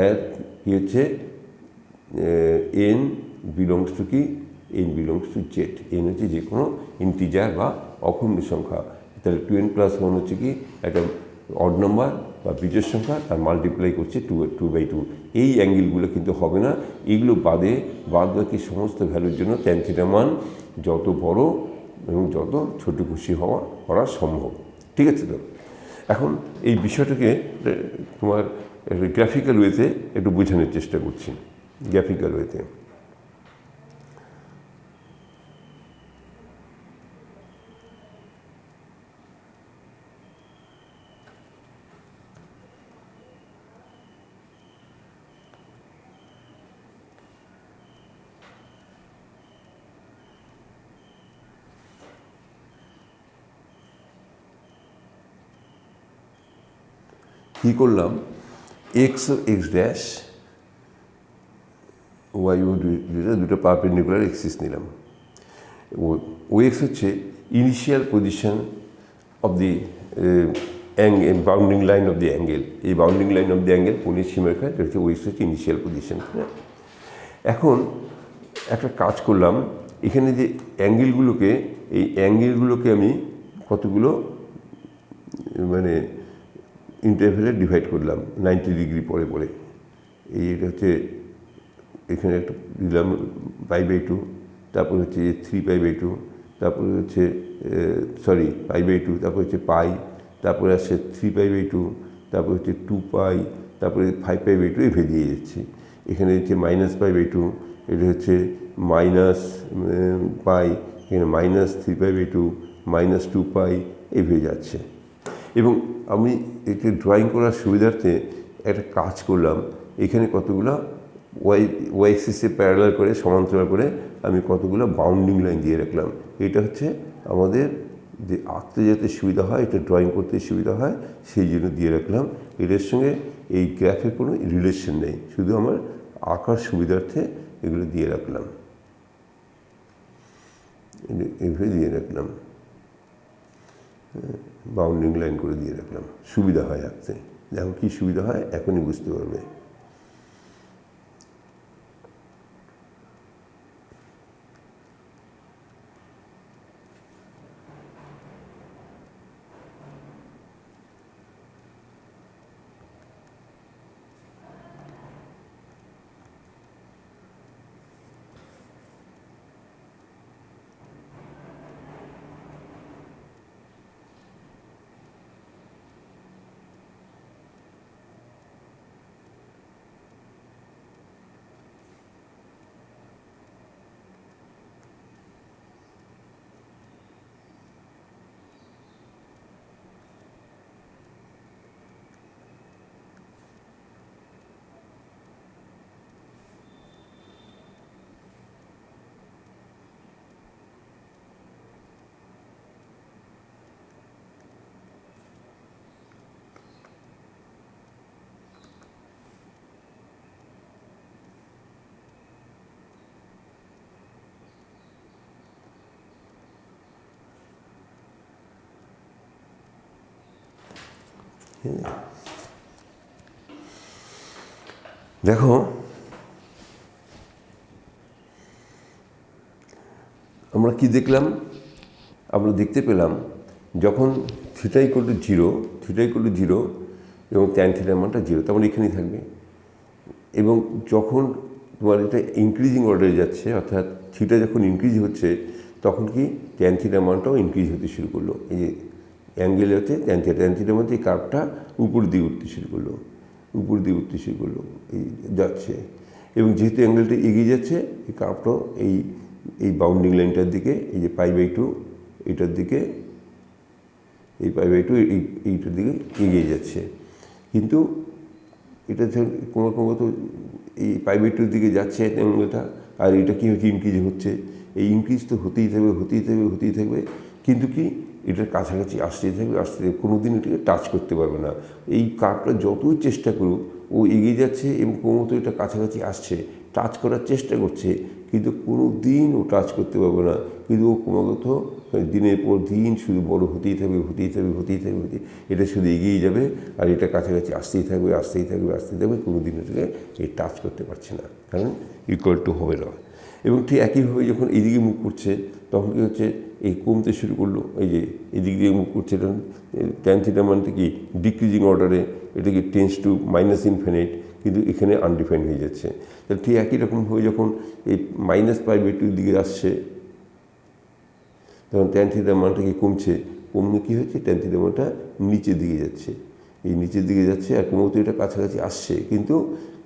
আর কী হচ্ছে, n বিলংস টু কি, n belongs to Z. n হচ্ছে যে কোনো ইন্টিজার বা অখণ্ড সংখ্যা। তাহলে 2n+1 হচ্ছে কি একটা অড নাম্বার বা বিজোড় সংখ্যা, তার মাল্টিপ্লাই করছে 2/2। এই অ্যাঙ্গেলগুলো কিন্তু হবে না। এগুলো বাদ বাকি সমস্ত ভ্যালুর জন্য ট্যান থিটার মান যত বড় এবং যত ছোটো খুশি করা সম্ভব। ঠিক আছে? তো এখন এই বিষয়টাকে তোমার গ্রাফিক্যাল ওয়েতে একটু বোঝানোর চেষ্টা করছি, গ্রাফিক্যাল ওয়েতে। কী করলাম, X O X dash, Y O দুটো পারপেন্ডিকুলার এক্সিস নিলাম। ও এক্স হচ্ছে initial position of the bounding line of the angle. এই bounding line of the angle কোণের সীমারেখা, এটা হচ্ছে ও এক্স হচ্ছে ইনিশিয়াল পজিশন। এখন একটা কাজ করলাম, এখানে যে অ্যাঙ্গেলগুলোকে, এই অ্যাঙ্গেলগুলোকে আমি কতগুলো মানে ইন্টারভ্যালে ডিভাইড করলাম 90 ডিগ্রি পরে পরে। এটা হচ্ছে এখানে একটা দিলাম π/2, তারপর হচ্ছে 3π/2, তারপরে হচ্ছে π/2, তারপর হচ্ছে পাই, তারপরে আসছে 3π/2, তারপর হচ্ছে 2π, তারপরে 5π/2 এভাবে দিয়ে যাচ্ছি। এখানে হচ্ছে -π/2, এটা হচ্ছে পাই, এখানে -3π/2, -2π এভাবে যাচ্ছে। এবং আমি এটি ড্রয়িং করার সুবিধার্থে একটা কাজ করলাম, এখানে কতগুলো ওয়াই অ্যাক্সিসে প্যারালাল করে সমান্তরাল করে আমি কতগুলো বাউন্ডিং লাইন দিয়ে রাখলাম। এটা হচ্ছে আমাদের যে আঁকতে যাতে সুবিধা হয়, এটা ড্রয়িং করতে সুবিধা হয় সেই জন্য দিয়ে রাখলাম। এটার সঙ্গে এই গ্রাফের কোনো রিলেশন নেই, শুধু আমার আঁকার সুবিধার্থে এগুলো দিয়ে রাখলাম, এভাবে দিয়ে রাখলাম, বাউন্ডিং লাইন করে দিয়ে রাখলাম, সুবিধা হয় আঁকতে। দেখো কী সুবিধা হয় এখনই বুঝতে পারবে। দেখো আমরা কি দেখলাম, আমরা দেখতে পেলাম যখন θ=0 এবং tan θ মানটা 0, তার মানে এখানেই থাকবে। এবং যখন তোমার এটা ইনক্রিজিং অর্ডারে যাচ্ছে, অর্থাৎ থিটা যখন ইনক্রিজ হচ্ছে, তখন কি tan θ মানটাও ইনক্রিজ হতে শুরু করলো। এই যে অ্যাঙ্গেল হচ্ছে tan θ মধ্যে এই কার্ভটা উপর দিয়ে উঠতে শুরু করলো, এই যাচ্ছে। এবং যেহেতু অ্যাঙ্গেলটা এগিয়ে যাচ্ছে, এই কার্ভটাও এই বাউন্ডিং লাইনটার দিকে, এই যে π/2 এটার দিকে, এই π/2 এইটার দিকে এগিয়ে যাচ্ছে। কিন্তু এটা ক্রমাগত এই π/2 দিকে যাচ্ছে অ্যাঙ্গেলটা, আর এটা কী হচ্ছে ইনক্রিজ হচ্ছে। এই ইনক্রিজ তো হতেই থাকবে, কিন্তু কি এটার কাছাকাছি আসতেই থাকবে, কোনো দিন এটাকে টাচ করতে পারবে না। এই কার্ভটা যতই চেষ্টা করুক, ও এগিয়ে যাচ্ছে এবং ক্রমত এটা কাছাকাছি আসছে, টাচ করার চেষ্টা করছে, কিন্তু কোনো দিন ও টাচ করতে পারবে না। কিন্তু ও ক্রমাগত দিনের পর দিন শুধু বড় হতেই থাকবে, এটা শুধু এগিয়ে যাবে, আর এটা কাছাকাছি আসতেই থাকবে, কোনো দিন এটাকে টাচ করতে পারছে না, কারণ ইকুয়াল টু হবে না। এবং ঠিক একইভাবে যখন এইদিকে মুভ করছে, তখন কী হচ্ছে, এই কমতে শুরু করলো। এই যে এদিক দিয়ে মুভ করছে, এটা tan θ মানটা কি ডিক্রিজিং অর্ডারে, এটা কি টেন্স টু -ইনফিনিট, কিন্তু এখানে আনডিফাইন্ড হয়ে যাচ্ছে। তাহলে ঠিক একই রকমভাবে যখন এই -π/2 দিকে আসছে, তখন tan θ মানটা কি কমছে, কী হচ্ছে, tan θ মানটা নিচের দিকে যাচ্ছে, আর ক্রমত এটা কাছাকাছি আসছে, কিন্তু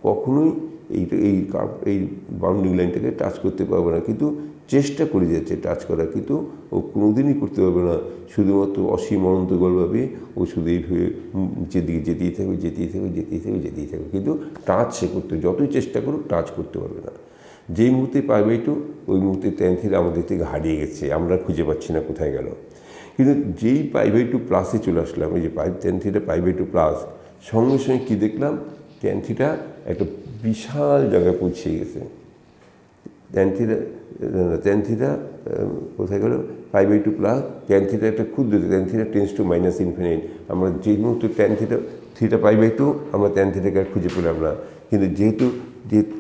কখনোই এই বাউন্ডিং লাইনটাকে টাচ করতে পারবে না। কিন্তু চেষ্টা করে যাচ্ছে টাচ করা, কিন্তু ও কোনোদিনই করতে পারবে না। শুধুমাত্র অসীম অনন্তকালভাবে ও শুধু এইভাবে নিচের দিকে যেতেই থাকবে, কিন্তু টাচ সে করতে, যতই চেষ্টা করুক টাচ করতে পারবে না। যেই মুহূর্তে π/2, ওই মুহূর্তে tan θ আমাদের থেকে হারিয়ে গেছে, আমরা খুঁজে পাচ্ছি না কোথায় গেল। কিন্তু যেই π/2 প্লাসে চলে আসলাম, এই যে tan θ π/2 প্লাস, সঙ্গে সঙ্গে কী দেখলাম, tan θ একটা বিশাল জায়গায় পৌঁছে গেছে। tan θ কোথায় গেল, π/2 প্লাস, tan θ একটা ক্ষুদ্র, tan θ টেন্স টু -ইনফিনিট। আমরা যে মুহূর্তে tan θ π/2, আমরা tan θকে আর খুঁজে পেলাম না। কিন্তু যেহেতু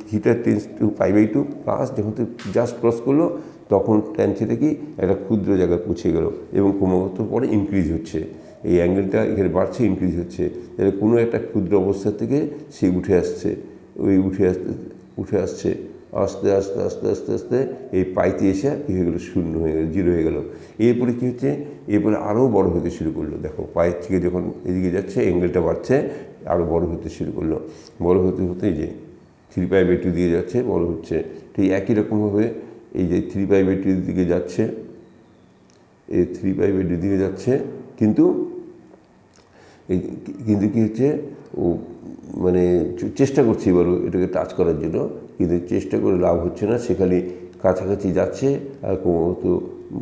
থিটা টেন্স টু π/2 প্লাস, যখন জাস্ট ক্রস করলো, তখন ট্যান থিটা কি একটা ক্ষুদ্র জায়গায় পৌঁছে গেল এবং ক্রমাগত পরে ইনক্রিজ হচ্ছে, এই অ্যাঙ্গেলটা এখানে বাড়ছে, ইনক্রিজ হচ্ছে, তাহলে কোনো একটা ক্ষুদ্র অবস্থা থেকে সে উঠে আসছে, উঠে আসছে আস্তে আস্তে আস্তে আস্তে আস্তে এই পাইতে এসে কী হয়ে গেলো, শূন্য হয়ে গেল, জিরো হয়ে গেল। এরপরে কী হচ্ছে, এরপরে আরও বড় হতে শুরু করলো। দেখো পায়ের থেকে যখন এদিকে যাচ্ছে অ্যাঙ্গেলটা বাড়ছে, আরও বড় হতে শুরু করলো, বড় হতে হতে যে 3π/2 দিয়ে যাচ্ছে, বড় হচ্ছে। ঠিক একই রকমভাবে এই যে 3π/2 দিকে যাচ্ছে, এই 3π/2 দিকে যাচ্ছে, কিন্তু কী হচ্ছে, ও মানে চেষ্টা করছে এবারও এটাকে টাচ করার জন্য, কিন্তু চেষ্টা করে লাভ হচ্ছে না, সেখানে কাছাকাছি যাচ্ছে আর ক্রমাগত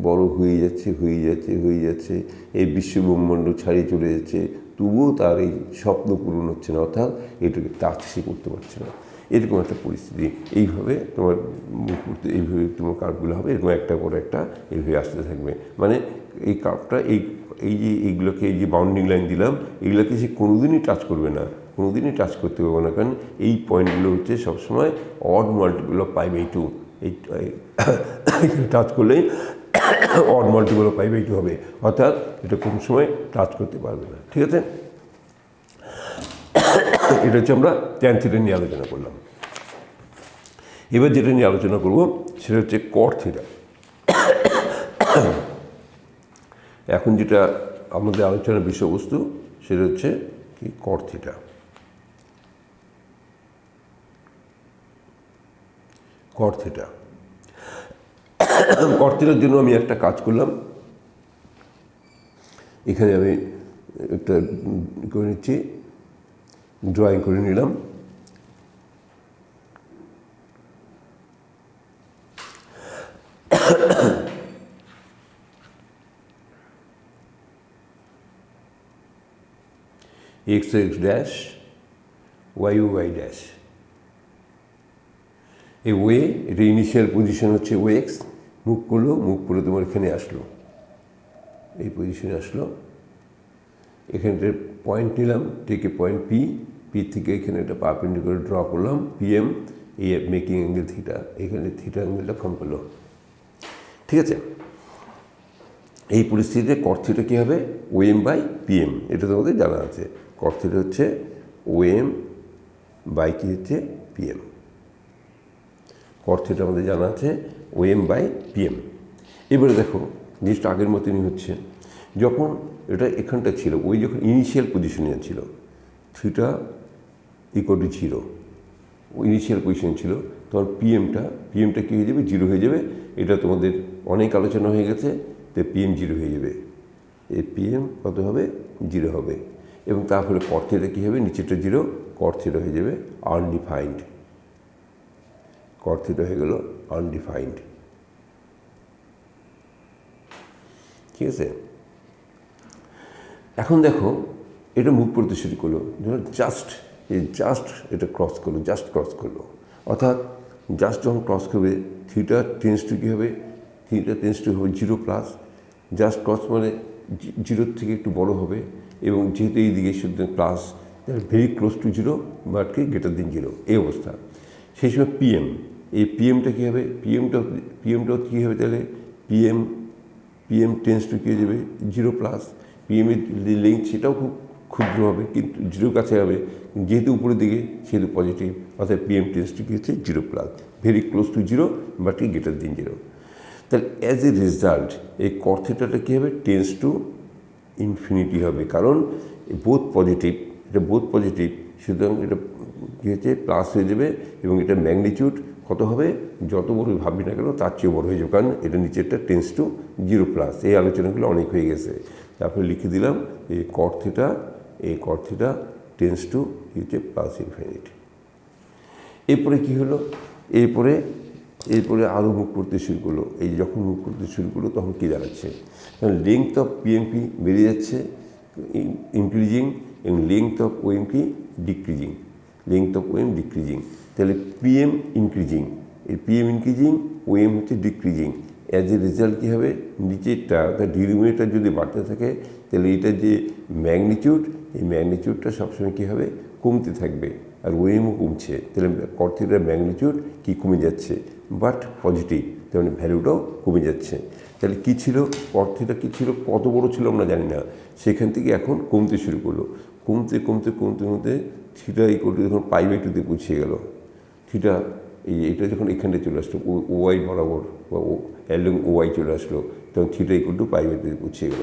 বড় হয়ে যাচ্ছে, এই বিশ্বব্রহ্মাণ্ড ছাড়িয়ে চলে যাচ্ছে, তবুও তার এই স্বপ্ন পূরণ হচ্ছে না, অর্থাৎ এটাকে টাচ সে করতে পারছে না। এরকম একটা পরিস্থিতি। এইভাবে তোমার এইভাবে তোমার কার্ভগুলো হবে, এরকম একটা পর একটা এইভাবে আসতে থাকবে। মানে এই কার্ভটা এই যে এইগুলোকে, এই যে বাউন্ডিং লাইন দিলাম, এগুলোকে সে কোনোদিনই টাচ করবে না, কোনোদিনই টাচ করতে পারবে না, কারণ এই পয়েন্টগুলো হচ্ছে সবসময় অড মাল্টিপল অফ π/2। এই টাচ করলেই অড মাল্টিপল অফ π/2 হবে, অর্থাৎ এটা কোনো সময় টাচ করতে পারবে না। ঠিক আছে, এটা হচ্ছে আমরা ট্যান থিটা নিয়ে আলোচনা করলাম। এবার যেটা নিয়ে আলোচনা করব সেটা হচ্ছে কট থিটা। এখন যেটা আমাদের আলোচনার বিষয়বস্তু সেটা হচ্ছে কি, কট থিটা। কট থিটা, কট থিটার জন্য আমি একটা কাজ করলাম, এখানে আমি একটা করে নিচ্ছি, ড্রয়িং করে নিলাম। x ড্যাশ y ড্যাশ, এই ওয়ে, এটা ইনিশিয়াল পজিশন হচ্ছে ও এক্স, মুভ করলো, মুভ করে তোমার এখানে আসলো, এই পজিশনে আসলো। এখানটার পয়েন্ট নিলাম, টেকে পয়েন্ট পি থেকে এখানে একটা পারপেন্ডিকুলার ড্র করলাম, PM, এই মেকিং অ্যাঙ্গেল থিটা, এখানে থিটা অ্যাঙ্গেলটা ফর্ম করলো। ঠিক আছে, এই পরিস্থিতিতে কট থিটা কী হবে, OM/PM, এটা তোমাদের জানা আছে। কট থিটা হচ্ছে OM/ কী হচ্ছে PM। কট থিটা আমাদের জানা আছে OM/PM। এবারে দেখো জিনিসটা আগের মতনই হচ্ছে, যখন এটা এখানটা ছিল, ওই যখন ইনিশিয়াল পজিশনে ছিল থিটা = 0, ইনিশিয়াল পজিশন ছিল, তখন পিএমটা কী হয়ে যাবে, 0 হয়ে যাবে। এটা তোমাদের অনেক আলোচনা হয়ে গেছে, তো PM 0 হয়ে যাবে, এই PM কত হবে, 0 হবে। এবং তারপরে কট থিটা কী হবে, নিচেরটা 0, কট থিটা হয়ে যাবে আনডিফাইন্ড, কট থিটা হয়ে গেল আনডিফাইন্ড। ঠিক আছে, এখন দেখো এটা মুভ করতে শুরু করলো, জাস্ট এটা ক্রস করলো, অর্থাৎ জাস্ট যখন ক্রস করবে থিটা টেন্স টু কী হবে, থিটা টেন্স টু হবে 0+, জাস্ট ক্রস মানে 0 থেকে একটু বড় হবে, এবং যেহেতু এই দিকে শুধু plus, very close two 0 but কি >0, এই অবস্থা। সেই সময় PM, এই PMটা কী হবে, পিএমটাও কী হবে, তাহলে PM টেন্স টু কী হয়ে যাবে 0+, PM-এর লেন্থ সেটাও খুব ক্ষুদ্র হবে, কিন্তু 0 কাছে হবে, যেহেতু উপরের দিকে সেহেতু পজিটিভ, অর্থাৎ PM টেন্স টু কী হচ্ছে 0+, ভেরি ক্লোজ টু 0 বাট কি >0। তাহলে অ্যাজ এ রেজাল্ট এই কট থিটাটা কী হবে, টেন্স টু ইনফিনিটি হবে, কারণ বোথ পজিটিভ, সুতরাং এটা কী হচ্ছে প্লাস হয়ে যাবে, এবং এটা ম্যাগনিটিউড কত হবে, যত বড় ভাবি না কেন তার চেয়েও বড় হয়ে যাবে, কারণ এটা নিচেরটা টেন্স টু 0+। এই আলোচনাগুলো অনেক হয়ে গেছে, তারপরে লিখে দিলাম এই কট থিটা টেন্স টু হচ্ছে +∞। এরপরে কী হলো, এরপরে আরও মুভ করতে শুরু করলো। এই যখন মুভ করতে শুরু করলো তখন কী দাঁড়াচ্ছে, লেংথ অফ PMP বেড়ে যাচ্ছে, ইনক্রিজিং, এবং লেংথ অফ OMP ডিক্রিজিং, তাহলে PM ইনক্রিজিং, এই PM ইনক্রিজিং, OM হচ্ছে ডিক্রিজিং। অ্যাজ এ রেজাল্ট কী হবে, নিচেরটা অর্থাৎ ডিনোমিনেটর যদি বাড়তে থাকে, তাহলে এটা যে ম্যাগনিটিউড, এই ম্যাগনিটিউডটা সবসময় কী হবে, কমতে থাকবে, আর OMও কমছে, তাহলে কট থিটার ম্যাগনিটিউড কি কমে যাচ্ছে, বাট পজিটিভ, তার মানে ভ্যালুটাও কমে যাচ্ছে। তাহলে কী ছিল, cos θ কী ছিল, কত বড় ছিল আমরা জানি না, সেখান থেকে এখন কমতে শুরু করলো, কমতে কমতে কমতে কমতে থিটা ইকুয়াল টু যখন π/2 তে পৌঁছে গেল, থিটা এটা যখন এখানটা চলে আসলো ওয়াই বরাবর বা অ্যালং ওয়াই চলে আসলো, তখন থিটা ইকুয়াল টু π/2 তে পৌঁছে গেল।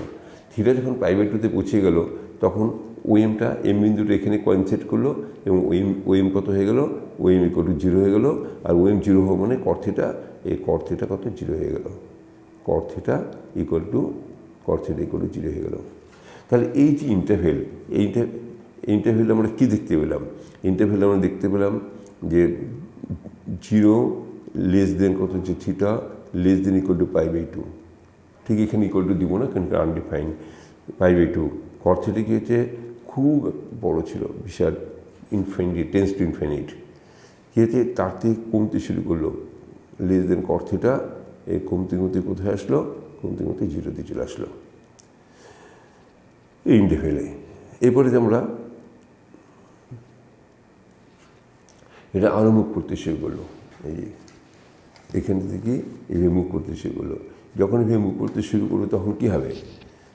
থিটা যখন π/2 তে পৌঁছে গেল তখন ওএমটা এম বিন্দুটা এখানে কোইনসাইড করলো এবং ওএম কত হয়ে গেল, ওএম ইকুয়াল টু 0 হয়ে গেল। আর ওএম 0 হওয়া মানে cos θ, এই cos θ কত 0 হয়ে গেল, cos θ ইকুয়াল টু 0 হয়ে গেল। তাহলে এই যে ইন্টারভেল, এই ইন্টারভেলে আমরা কী দেখতে পেলাম, ইন্টারভেলে আমরা দেখতে পেলাম যে 0 লেস দেন কত হচ্ছে theta less than equal to π/2, ঠিক এখানে ইকুয়াল টু দিব না কারণ আনডিফাইন্ড, π/2 cos θ কী হচ্ছে খুব বড় ছিল, বিশাল ইনফিনিটি টেন্স টু ইনফিনিট, কী হচ্ছে তার থেকে কমতে শুরু করলো লেস দেন cos θ, এই কমতে কমতে কোথায় আসলো, কমতে কমতে 0তে চলে আসলো এই ইন্টারভেলে। এরপরে যে আমরা এটা আরও মুভ করতে শুরু করলো, এই এখান থেকে এভাবে মুভ করতে শুরু করলো। যখন এভাবে মুভ করতে শুরু করলো তখন কী হবে,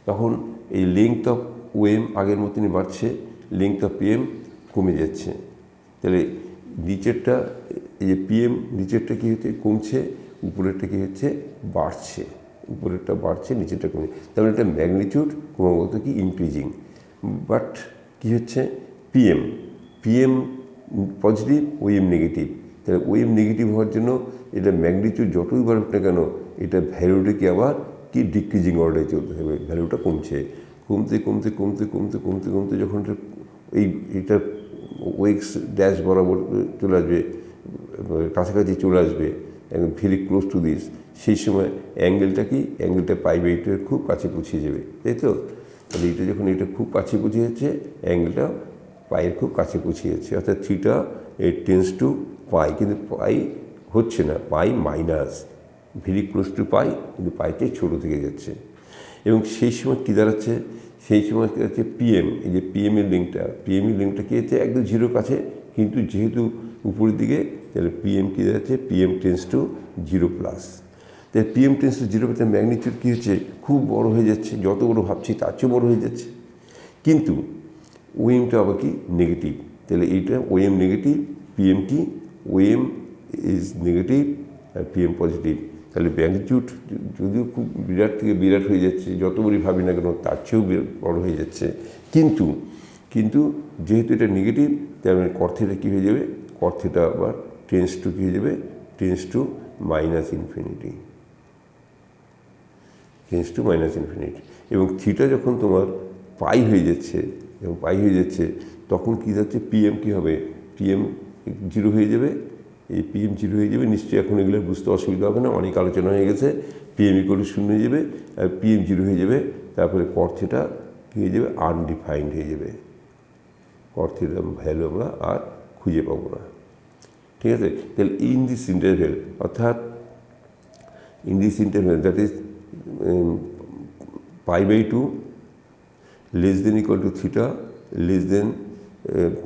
তখন এই লেংথ অফ ওএম আগের মতনই বাড়ছে, লেংথ অফ পিএম কমে যাচ্ছে। তাহলে নিচেরটা এই যে পিএম নিচেরটা কী হচ্ছে কমছে, উপরেরটা কী হচ্ছে বাড়ছে, উপরেরটা বাড়ছে নিচেরটা কমে, তাহলে এটা ম্যাগনিটিউড ক্রমাগত কি ইনক্রিজিং। বাট কী হচ্ছে পিএম পজিটিভ ওএম নেগেটিভ, তাহলে ওএম নেগেটিভ হওয়ার জন্য এটা ম্যাগনিটিউড যতই বাড়ুক না কেন এটা ভ্যালুটা কি আবার কি ডিক্রিজিং অর্ডারে চলতে হবে, ভ্যালুটা কমছে, কমতে কমতে কমতে কমতে কমতে কমতে যখন এটা ওয়েক্স ড্যাশ বরাবর চলে আসবে, কাছাকাছি চলে আসবে একদম ভেরি ক্লোজ টু দিস, সেই সময় অ্যাঙ্গেলটা π/2 খুব কাছে পৌঁছিয়ে যাবে, তাই তো। তাহলে এটা যখন এটা খুব কাছে পৌঁছে যাচ্ছে, অ্যাঙ্গেলটা পায়ের খুব কাছে পৌঁছে যাচ্ছে, অর্থাৎ থিটা it টেন্স টু পাই, কিন্তু পাই হচ্ছে না, পাই মাইনাস, ভেরি ক্লোজ টু পাই কিন্তু পাইতে ছোটো থেকে যাচ্ছে। এবং সেই সময় কী দাঁড়াচ্ছে, সেই সময় কী হচ্ছে পিএম, এই যে পিএমের লিঙ্কটা কী হচ্ছে একদম 0 কাছে, কিন্তু যেহেতু উপরের দিকে তাহলে পিএম কী দাঁড়াচ্ছে, পিএম টেন্স টু 0+। তাই পিএম টেন্স টু 0, তার ম্যাগনিটিউড কী হচ্ছে খুব বড় হয়ে যাচ্ছে, যত বড় ভাবছি তার চেয়ে বড় হয়ে যাচ্ছে, কিন্তু ওএমটা আবার কি নেগেটিভ, তাহলে এইটা ওএম নেগেটিভ, পিএম কি ওএম ইজ নেগেটিভ আর পিএম পজিটিভ, তাহলে ম্যাগনিটিউড যদিও খুব বিরাট থেকে বিরাট হয়ে যাচ্ছে, যত বড়ই ভাবি না কেন তার চেয়েও বড় হয়ে যাচ্ছে, কিন্তু যেহেতু এটা নেগেটিভ তার মানে cos θ কী হয়ে যাবে, cos θ আবার টেন্স টু কী হয়ে যাবে, টেন্স টু মাইনাস ইনফিনিটি, এবং থিটা যখন তোমার পাই হয়ে যাচ্ছে তখন কী যাচ্ছে পিএম কী হবে, পিএম 0 হয়ে যাবে, এই পিএম 0 হয়ে যাবে, নিশ্চয়ই এখন এগুলো বুঝতে অসুবিধা হবে না, অনেক আলোচনা হয়ে গেছে, পিএম ইকুয়াল টু 0 হয়ে যাবে আর পিএম 0 হয়ে যাবে, তারপরে cos θ কী হয়ে যাবে আনডিফাইন্ড হয়ে যাবে, cos θ ভ্যালু আমরা আর খুঁজে পাবো না, ঠিক আছে। তাহলে in this interval that is π/2 less than equal to theta less than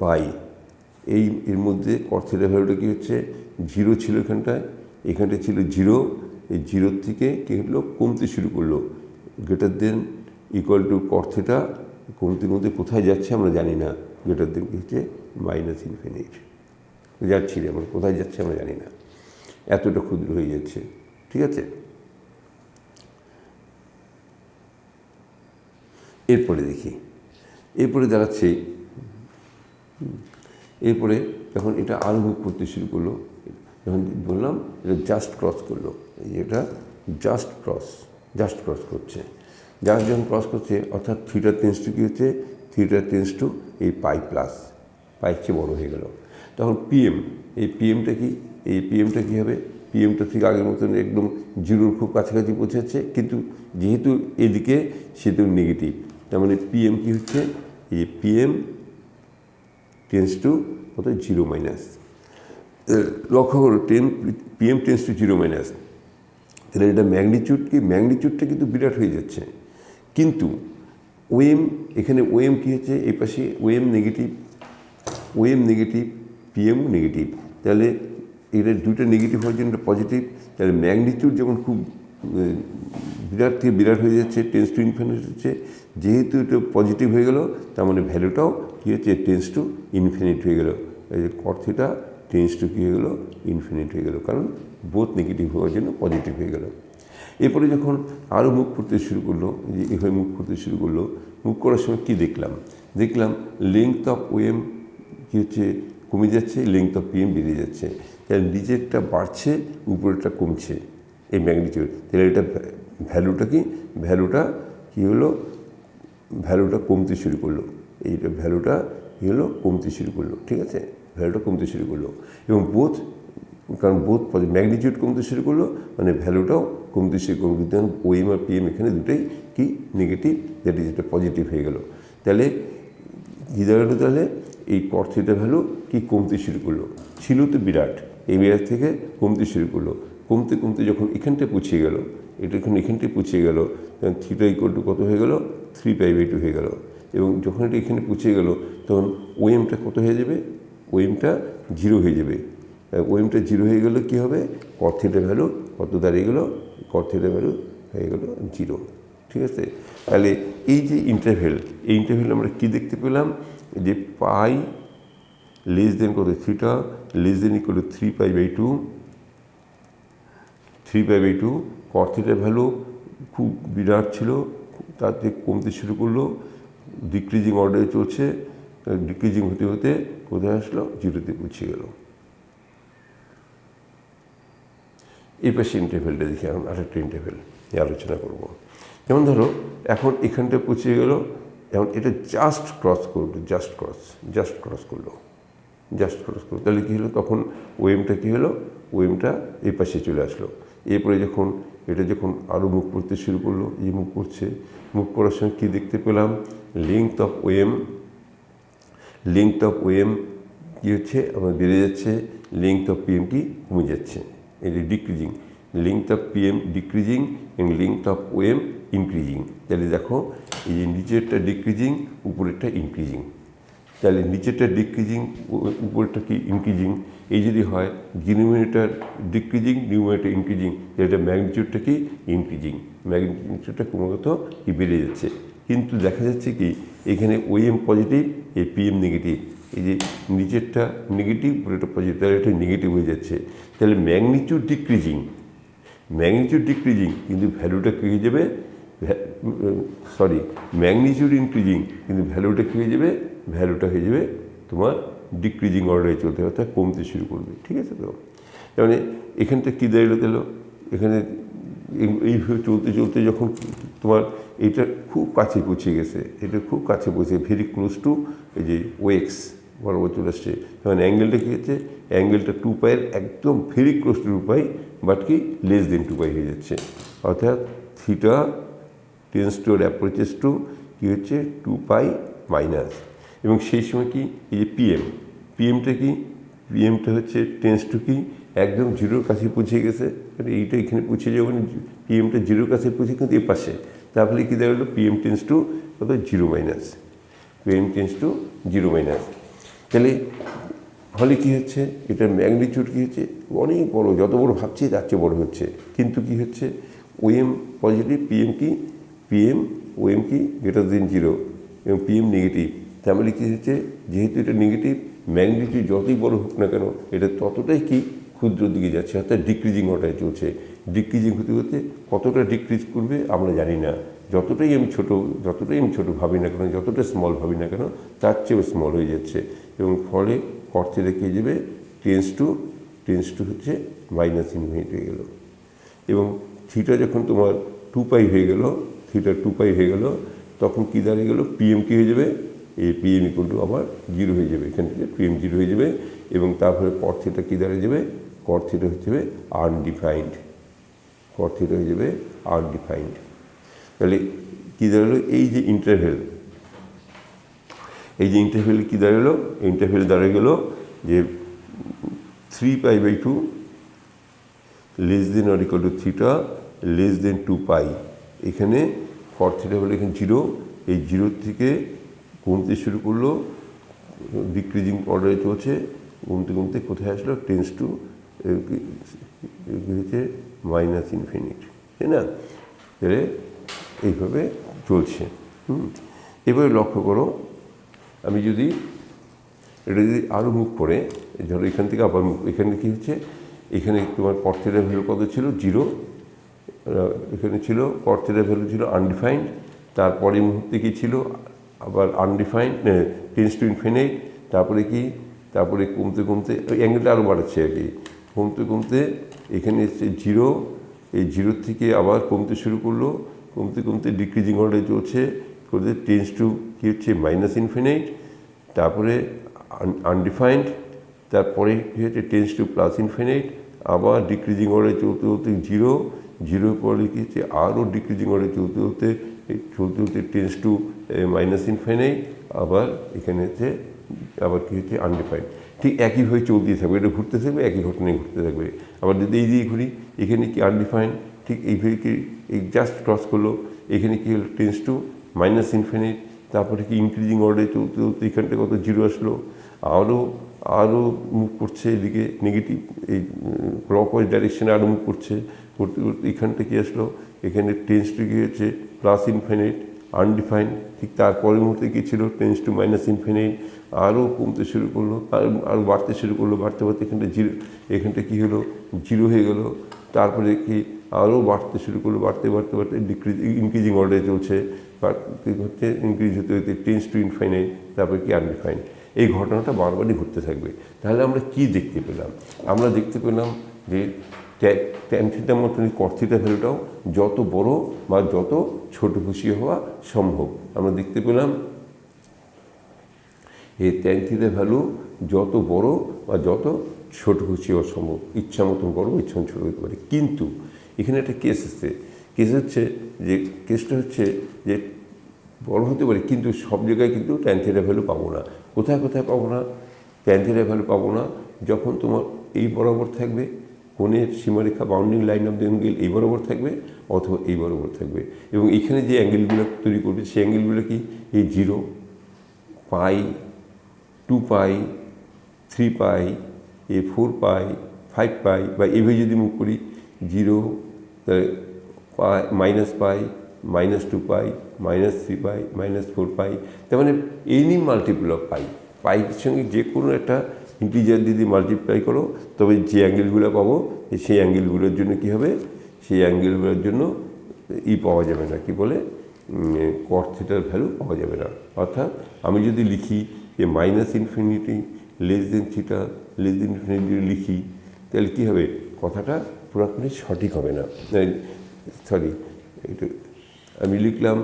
pi, এর মধ্যে cos θ ভ্যালুটা কী হচ্ছে 0 ছিল, এখানটায় ছিল 0, এই 0 থেকে কী হলো কমতে শুরু করলো, greater than equal two cos θ, কমতে কমতে কোথায় যাচ্ছে আমরা জানি না, গ্রেটার দেন কী হচ্ছে মাইনাস ইনফিনিটি যাচ্ছি, আমরা কোথায় যাচ্ছে আমরা জানি না, এতটা ক্ষুদ্র হয়ে যাচ্ছে, ঠিক আছে। এরপরে দেখি, এরপরে দাঁড়াচ্ছে, এরপরে যখন এটা আরও মুভ করতে শুরু করলো, যখন বললাম এটা জাস্ট ক্রস করলো, এটা জাস্ট ক্রস করছে, যখন ক্রস করছে অর্থাৎ থিটা টেন্স টু কী হচ্ছে, থিটা টেন্স টু এই পাই প্লাস, পাইয়ের চেয়ে বড়ো হয়ে গেল, তখন পিএম, এই পিএমটা কী হবে, পিএমটা ঠিক আগের মতন একদম 0 খুব কাছাকাছি পৌঁছাচ্ছে, কিন্তু যেহেতু এদিকে সেহেতু নেগেটিভ, তার মানে পিএম কী হচ্ছে, এই পিএম টেন্স টু কত 0-, লক্ষ্য করো পিএম টেন্স টু 0-, তাহলে এটা ম্যাগনিটিউডটা কিন্তু বিরাট হয়ে যাচ্ছে, কিন্তু ওএম এখানে ওএম কী হচ্ছে, এই পাশে ওএম নেগেটিভ, পিএম নেগেটিভ, তাহলে এটা দুইটা নেগেটিভ হওয়ার জন্য পজিটিভ, তাহলে ম্যাগনিটিউড যখন খুব বিরাট থেকে বিরাট হয়ে যাচ্ছে, টেন্স টু ইনফিনিট হচ্ছে, যেহেতু এটা পজিটিভ হয়ে গেল তার মানে ভ্যালুটাও কী হচ্ছে, টেন্স টু ইনফিনিট হয়ে গেল। এই যে কট থিটা টেন্স টু কী হয়ে গেলো, ইনফিনিট হয়ে গেল, কারণ বোথ নেগেটিভ হওয়ার জন্য পজিটিভ হয়ে গেল। এরপরে যখন আরও মুভ করতে শুরু করলো, যে এভাবে মুভ করতে শুরু করলো, মুভ করার সময় কী দেখলাম লেংথ অফ ওএম কী হচ্ছে, কমে যাচ্ছে, লেংথ অফ পিএম বেড়ে যাচ্ছে। তাহলে নিচেরটা বাড়ছে, উপরেরটা কমছে, এই ম্যাগনিটিউড। তাহলে এটা ভ্যালুটা কী হলো, ভ্যালুটা কমতে শুরু করলো। এইটা ভ্যালুটা কী হলো, কমতে শুরু করলো। ঠিক আছে, ভ্যালুটা কমতে শুরু করলো, এবং কারণ ম্যাগনিটিউড কমতে শুরু করলো মানে ভ্যালুটাও কমতে শুরু করলো। কিন্তু ওএম আর পিএম এখানে দুটোই কি নেগেটিভ, দ্যাট ইজ এটা পজিটিভ হয়ে গেল। তাহলে কী দাঁড়ালো, তাহলে এই কট থিটা ভ্যালু কি কমতে শুরু করলো, ছিল তো বিরাট, এই বিরাট থেকে কমতে শুরু করলো। কমতে যখন এখানটায় পৌঁছে গেল, এখানটায় পৌঁছে গেল, তখন থিটা ইকুয়াল টু কত হয়ে গেল, 3π/2 হয়ে গেল। এবং যখন এটা এখানে পৌঁছে গেল তখন ওএমটা কত হয়ে যাবে, ওএমটা 0 হয়ে যাবে। ওএমটা 0 হয়ে গেলে কী হবে, কট থিটা ভ্যালু কত দাঁড়িয়ে গেল, কট থিটা ভ্যালু হয়ে গেল 0। ঠিক আছে, তাহলে এই যে ইন্টারভেল, এই ইন্টারভেল আমরা কী দেখতে পেলাম, যে পাই লেস দেন কত, theta less than equal to 3π/2 cot থিটার ভ্যালু খুব বিরাট ছিল, তার থেকে কমতে শুরু করলো, ডিক্রিজিং অর্ডারে চলছে, ডিক্রিজিং হতে হতে কোথায় আসলো, 0-তে পৌঁছে গেল। এই পাশে ইন্টারভেলটা দেখি, এখন আরেকটা ইন্টারভেল নিয়ে আলোচনা করব। যেমন ধরো এখন এখানটা পৌঁছে গেল, এখন এটা জাস্ট ক্রস করলো, জাস্ট ক্রস করলো। তাহলে কী হলো, তখন ওএমটা কী হলো, ওএমটা এই পাশে চলে আসলো। এরপরে এটা যখন আরও মুভ করতে শুরু করলো, এই মুভ করার সময় কী দেখতে পেলাম, লেংথ অফ ওএম কী হচ্ছে, আমার বেড়ে যাচ্ছে, লেংথ অফ পিএম কি কমে যাচ্ছে, এই যে decreasing, length of PM decreasing এবং লেংথ অফ ওএম ইনক্রিজিং। তাহলে দেখো এই যে নিচেরটা ডিক্রিজিং, উপরেরটা ইনক্রিজিং। তাহলে নিচেরটা ডিক্রিজিং, উপরেরটা কি ইনক্রিজিং। এই যদি হয় ডিনোমিনেটর ডিক্রিজিং, নিউমারেটর ইনক্রিজিং, এটা ম্যাগনিটিউডটা কি ইনক্রিজিং, ম্যাগনিটিউডটা ক্রমাগত কি বেড়ে যাচ্ছে। কিন্তু দেখা যাচ্ছে কি এখানে ওএম পজিটিভ, এই পিএম নেগেটিভ, এই যে নিচেরটা নেগেটিভ, উপরেরটা পজিটিভ, তাহলে এটা নেগেটিভ হয়ে যাচ্ছে। তাহলে ম্যাগনিটিউড ডিক্রিজিং কিন্তু ভ্যালুটা কী হয়ে যাবে, ম্যাগনিটিউড ইনক্রিজিং কিন্তু ভ্যালুটা কী হয়ে যাবে, ভ্যালুটা হয়ে যাবে তোমার ডিক্রিজিং অর্ডারে চলতে হবে, অর্থাৎ কমতে শুরু করবে। ঠিক আছে, তো মানে এখানটা কী দাঁড়িয়ে গেল, এখানে এইভাবে চলতে যখন তোমার এটা খুব কাছে পৌঁছে গেছে, ভেরি ক্লোজ টু এই যে ওএক্স বরাবর চলে আসছে, তখন অ্যাঙ্গেলটা কী হচ্ছে, অ্যাঙ্গেলটা 2π একদম ভেরি ক্লোজ টু 2π, বাট কি লেস দেন 2π হয়ে যাচ্ছে। অর্থাৎ theta tends to approaches to কী হচ্ছে 2π মাইনাস। এবং সেই সময় কি এই যে পিএমটা হচ্ছে টেন্স টু কি একদম 0-র কাছে পৌঁছে গেছে, এইটা এখানে পৌঁছে যাবে, পিএমটা 0-র কাছে পৌঁছে, কিন্তু এর পাশে, তাহলে কী দাঁড়ালো, পিএম টেন্স টু কত 0 মাইনাস, তাহলে ফলে কী হচ্ছে, এটার ম্যাগনিটিউড কী হচ্ছে, অনেক বড়, যত বড় ভাবছি তার চেয়ে বড় হচ্ছে। কিন্তু কি হচ্ছে, ওএম পজিটিভ, ওএম কি গ্রেটার দেন 0 এবং পিএম নেগেটিভ। তাহলে কী হচ্ছে, যেহেতু এটা নেগেটিভ, ম্যাগনিটিউড যতই বড় হোক না কেন এটা ততটাই কি ক্ষুদ্র দিকে যাচ্ছে, অর্থাৎ ডিক্রিজিং অর্ডারে চলছে। ডিক্রিজিং হতে হতে কতটা ডিক্রিজ করবে আমরা জানি না, যতটাই আমি ছোটো ভাবি না কেন, যতটা স্মল ভাবি না কেন, তার চেয়েও স্মল হয়ে যাচ্ছে। এবং ফলে কট থিটা কী হয়ে যাবে, টেন্স টু হচ্ছে মাইনাস ইনফিনিট হয়ে গেল। এবং থিটা যখন তোমার 2π হয়ে গেল, তখন কী দাঁড়িয়ে গেল, পিএম কী হয়ে যাবে, এই পিএম ইকুয়াল টু আবার 0 হয়ে যাবে, এখান থেকে পিএম 0 হয়ে যাবে। এবং তারপরে কট থিটা কী দাঁড়িয়ে যাবে, কট থিটা হয়ে যাবে আনডিফাইন্ড। তাহলে কী দাঁড়ালো, এই যে ইন্টারভেল কী দাঁড়ালো, ইন্টারভেল দাঁড়িয়ে গেল যে 3π/2 less than or equal to theta less than 2π। এখানে কট থিটা হলো এখানে 0, এই 0 থেকে কমতে শুরু করলো, ডিক্রিজিং অর্ডারে চলছে, কমতে কোথায় আসলো, টেন্স টু হচ্ছে মাইনাস ইনফিনিটি, তাই না? তাহলে এইভাবে চলছে। এবারে লক্ষ্য করো, আমি যদি এটা যদি আরও মুভ করে, ধরো এখান থেকে আবার মুভ, এখানে কী হচ্ছে, এখানে তোমার cot θ ভ্যালু কত ছিল? 0। এখানে ছিল cot θ ভ্যালু ছিল আনডিফাইন্ড, তারপরে মুহূর্তে কী ছিল? আবার আনডিফাইন্ড, টেন্ডস টু ইনফিনিট, তারপরে কি, তারপরে কমতে কমতে ওই অ্যাঙ্গেলটা আরও বাড়াচ্ছে আর কি, কমতে কমতে এখানে এসছে 0, এই 0 থেকে আবার কমতে শুরু করলো, কমতে কমতে ডিক্রিজিং অর্ডারে চলছে, করে টেন্ডস টু কী হচ্ছে? মাইনাস ইনফিনিট, তারপরে আনডিফাইন্ড, তারপরে কী হচ্ছে? টেন্ডস টু প্লাস ইনফিনিট, আবার ডিক্রিজিং অর্ডারে চলতে চলতে 0 পরে কী হচ্ছে? আরও ডিক্রিজিং অর্ডারে চলতে চলতে টেন্ডস টু মাইনাস ইনফিনিট, আবার এখানে হচ্ছে আবার কী হচ্ছে? আনডিফাইন্ড। ঠিক একইভাবে চলতেই থাকবে, এটা ঘুরতে থাকবে, একই ঘটনায় ঘুরতে থাকবে। আবার যদি এই দিয়ে ঘুরি, এখানে কি আনডিফাইন্ড, ঠিক এইভাবে কি এই জাস্ট ক্রস করলো, এখানে কি হলো? টেন্ডস টু মাইনাস ইনফিনিট, তারপরে কি ইনক্রিজিং অর্ডারে চলতে চলতে এখানটা কত? 0 আসলো, আরও মুভ করছে এদিকে নেগেটিভ, এই ক্লকওয়াইজ ডাইরেকশনে আরও মুভ করছে, করতে করতে এখানটা কী আসলো? এখানে টেন্ডস টু কী হচ্ছে? প্লাস ইনফিনিট, আনডিফাইন্ড, ঠিক তারপরের মুহূর্তে কী ছিল? টেন্ডস টু মাইনাস ইনফিনিট, আরও কমতে শুরু করলো, আরও বাড়তে শুরু করলো, বাড়তে এখানটা 0, এখানটা কী হলো? 0 হয়ে গেলো, তারপরে কি আরও বাড়তে শুরু করলো, বাড়তে ইনক্রিজিং অর্ডারে চলছে, হচ্ছে ইনক্রিজ হতে হতে টেন্ডস টু ইনফিনিট, তারপরে কি? আনডিফাইন্ড। এই ঘটনাটা বারবারই ঘটতে থাকবে। তাহলে আমরা কি দেখতে পেলাম? আমরা দেখতে পেলাম যে ট্যান থিটার মতনই cot θ ভ্যালুটাও যত বড় বা যত ছোট খুশি হওয়া সম্ভব। আমরা দেখতে পেলাম এই ট্যান থিটার ভ্যালু যত বড় বা যত ছোট খুশি হওয়া সম্ভব, ইচ্ছা মতন বড়, ইচ্ছা মতন ছোট হতে পারে। কিন্তু এখানে একটা কেস হচ্ছে, কেসটা হচ্ছে যে বড় হতে পারে, কিন্তু সব জায়গায় কিন্তু ট্যান থিটা ভ্যালু পাবো না। কোথায় কোথায় পাবো না? ট্যান থিটা ভ্যালু পাবো না যখন তোমার এই বরাবর থাকবে, কোণের সীমারেখা, bounding line of the angle এই বরাবর থাকবে, অথবা এই বরাবর থাকবে। এবং এখানে যে অ্যাঙ্গেলগুলো তৈরি করবে, সেই অ্যাঙ্গেলগুলো কি? এই 0, পাই, 2 পাই, 3 পাই, 4 পাই, 5 পাই, বা এভাবে যদি মুভ করি 0, পাই, মাইনাস পাই, -2 পাই, -3 পাই, -4 পাই, তার মানে এনি মাল্টিপল অফ পাই। পাইয়ের সঙ্গে যে কোনো একটা ইন্টিজার যদি মাল্টিপ্লাই করো, তবে যে অ্যাঙ্গেলগুলো পাবো, সেই অ্যাঙ্গেলগুলোর জন্য কী হবে? সেই অ্যাঙ্গেলগুলোর জন্য পাওয়া যাবে না, কি বলে? cot θর ভ্যালু পাওয়া যাবে না। অর্থাৎ আমি যদি লিখি যে minus infinity less than theta less than infinity লিখি, তাহলে কী হবে? কথাটা পুরোপুরি সঠিক হবে না। সরি, একটু আমি লিখলাম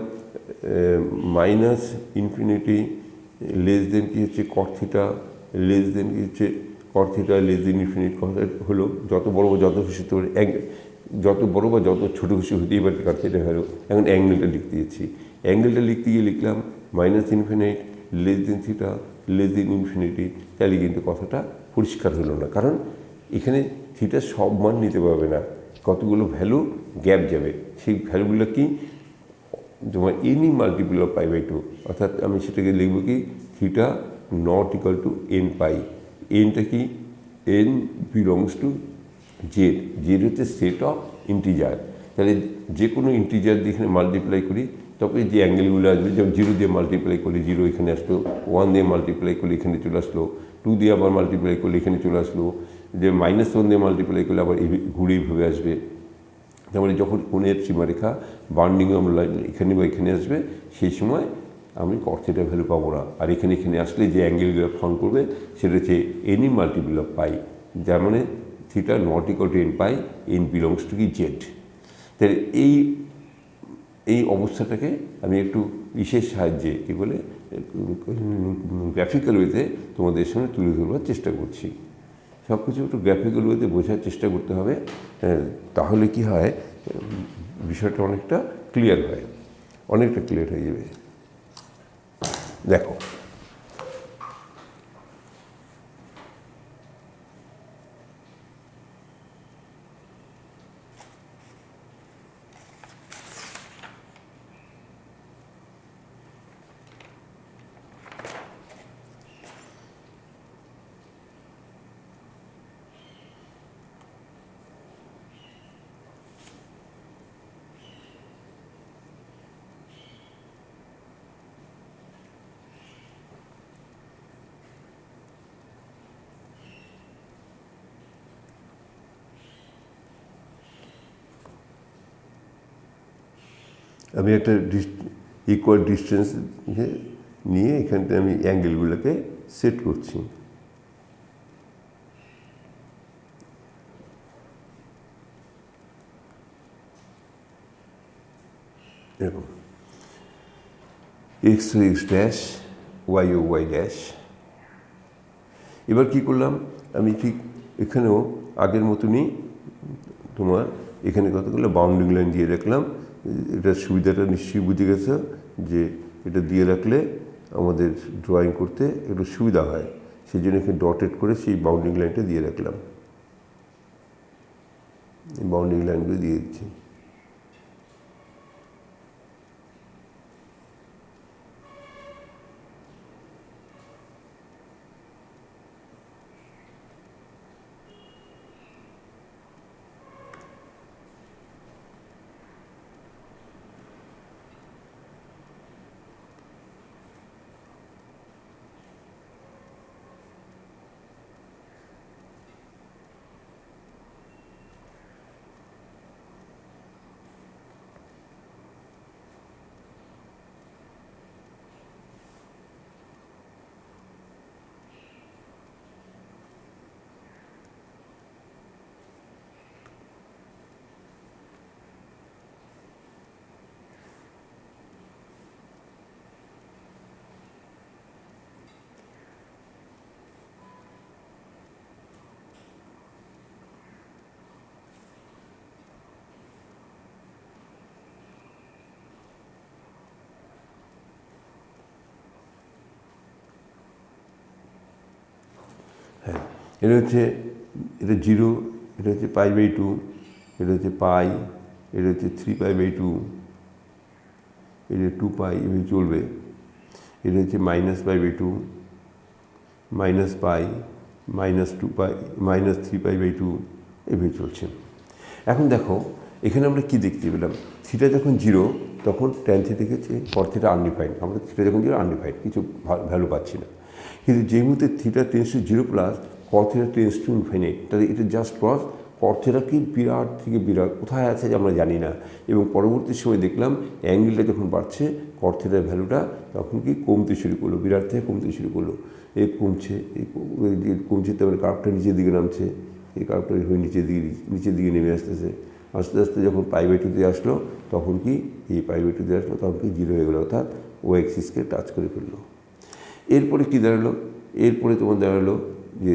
মাইনাস ইনফিনিটি লেস দেন কী হচ্ছে? cot θ লেস দেন কী হচ্ছে? cot θ less than infinity. কথা হলো যত বড় বা যত খুশি তোর যত বড় বা যত ছোটো খুশি হতেই পারে cot θ ভ্যালু। এখন অ্যাঙ্গেলটা লিখতে যাচ্ছি, অ্যাঙ্গেলটা লিখতে গিয়ে লিখলাম minus infinite less than theta less than infinity. তাহলে কিন্তু কথাটা পরিষ্কার হলো না, কারণ এখানে থিটা সব মান নিতে পারবে না, কতগুলো ভ্যালু গ্যাপ যাবে। সেই ভ্যালুগুলো কি? তোমার এনি মাল্টিপল অফ π/2, অর্থাৎ আমি সেটাকে লিখব কি? Theta not equal to n পাই। এনটা কি? n belongs to Z. Z হচ্ছে সেট অফ ইন্টিজার। তাহলে যে কোনো ইন্টিজার দিয়ে এখানে মাল্টিপ্লাই করি, তবে যে অ্যাঙ্গেলগুলো আসবে, যেমন 0 দিয়ে মাল্টিপ্লাই করলে 0 এখানে আসলো, 1 দিয়ে মাল্টিপ্লাই করলে এখানে চলে আসলো, 2 দিয়ে আবার মাল্টিপ্লাই করলে এখানে চলে আসলো, যে -1 দিয়ে মাল্টিপ্লাই করলে আবার ঘুরে এইভাবে আসবে। তারপরে যখন কোণের সীমারেখা বাউন্ডিং লাইন এখানে বা এখানে আসবে, সেই সময় আমি cot θ ভ্যালু পাবো না। আর এখানে আসলে যে অ্যাঙ্গেলগুলো ফর্ম করবে, সেটা হচ্ছে এনি মাল্টিপল অফ পাই, যার মানে theta not equal to n pi, n belongs to কি? জেড। তাহলে এই অবস্থাটাকে আমি একটু বিশেষ সাহায্যে, কী বলে, গ্রাফিক্যাল ওয়েতে তোমাদের সামনে তুলে ধরবার চেষ্টা করছি। সব কিছু একটু গ্রাফিক্যাল ওয়েতে বোঝার চেষ্টা করতে হবে, তাহলে কি হয়? বিষয়টা অনেকটা ক্লিয়ার হয়, অনেকটা ক্লিয়ার হয়ে যাবে। দেখো, আমি একটা ইকুয়াল ডিস্টেন্স নিয়ে এখানটা আমি অ্যাঙ্গেলগুলোকে সেট করছি। এরকম x O X dash, Y ও ওয়াই ড্যাশ। এবার কী করলাম, আমি ঠিক এখানেও আগের মতনই তোমার এখানে কতগুলো বাউন্ডিং লাইন দিয়ে রাখলাম। এটার সুবিধাটা নিশ্চয়ই বুঝে গেছে যে এটা দিয়ে রাখলে আমাদের ড্রয়িং করতে একটু সুবিধা হয়, সেই জন্য এখানে ডটেড করে সেই বাউন্ডিং লাইনটা দিয়ে রাখলাম। এই বাউন্ডিং লাইনগুলো দিয়ে দিচ্ছি। হ্যাঁ, এটা হচ্ছে এটা 0, এটা হচ্ছে π/2, এটা হচ্ছে পাই, এটা হচ্ছে 3π/2, এটা 2π, এভাবে চলবে। এটা হচ্ছে -π/2, -π, -2π, -3π/2, এভাবে চলছে। এখন দেখো এখানে আমরা কি দেখতে পেলাম, থিটা যখন 0 তখন ট্যান থিটা হচ্ছে কট থিটা আনডিফাইন্ড, আমরা থিটা যখন 0 আনডিফাইন্ড, কিছু ভ্যালু পাচ্ছি না। কিন্তু যেই মুহূর্তে theta tends two 0 plus cot theta tends two infinite, তাহলে এটা জাস্ট ক্রস কট থিটা কি বিরাট থেকে বিরাট কোথায় আছে যে আমরা জানি না। এবং পরবর্তী সময় দেখলাম অ্যাঙ্গেলটা যখন বাড়ছে কট থিটার ভ্যালুটা তখন কি কমতে শুরু করলো, বিরাট থেকে কমতে শুরু করলো। এই কমছে, এই কমছে, তারপরে কার্ভটা নিচের দিকে নামছে, এই কার্ভটা হয়ে নিচের দিকে নেমে আসতেছে। আস্তে আস্তে যখন π/2 আসলো তখন কি এই π/2 আসলো তখন কি 0 হয়ে গেলো, অর্থাৎ ও এক্সিসকে টাচ করে ফেললো। এরপরে কী দাঁড়ালো, এরপরে তোমার দাঁড়ালো যে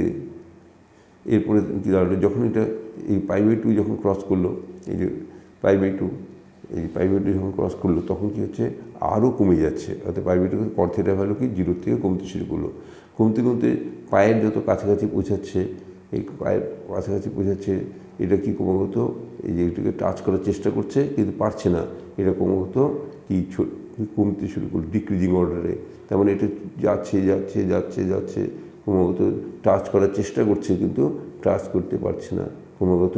এরপরে কী দাঁড়ালো, যখন এটা এই π/2 যখন ক্রস করলো, এই যে π/2, এই π/2 যখন ক্রস করলো তখন কী হচ্ছে আরও কমে যাচ্ছে, অর্থাৎ π/2 কট থিটা ভ্যালু কি 0 থেকে কমতে শুরু করলো। কমতে কমতে পায়ের যত কাছাকাছি পৌঁছাচ্ছে, এই পায়ের কাছাকাছি পৌঁছাচ্ছে, এটা কি ক্রমাগত এই যে এটাকে টাচ করার চেষ্টা করছে কিন্তু পারছে না, এটা ক্রমাগত কি কমতে শুরু করলো ডিক্রিজিং অর্ডারে। তার মানে এটা যাচ্ছে যাচ্ছে যাচ্ছে যাচ্ছে, ক্রমাগত টাচ করার চেষ্টা করছে কিন্তু টাচ করতে পারছে না, ক্রমাগত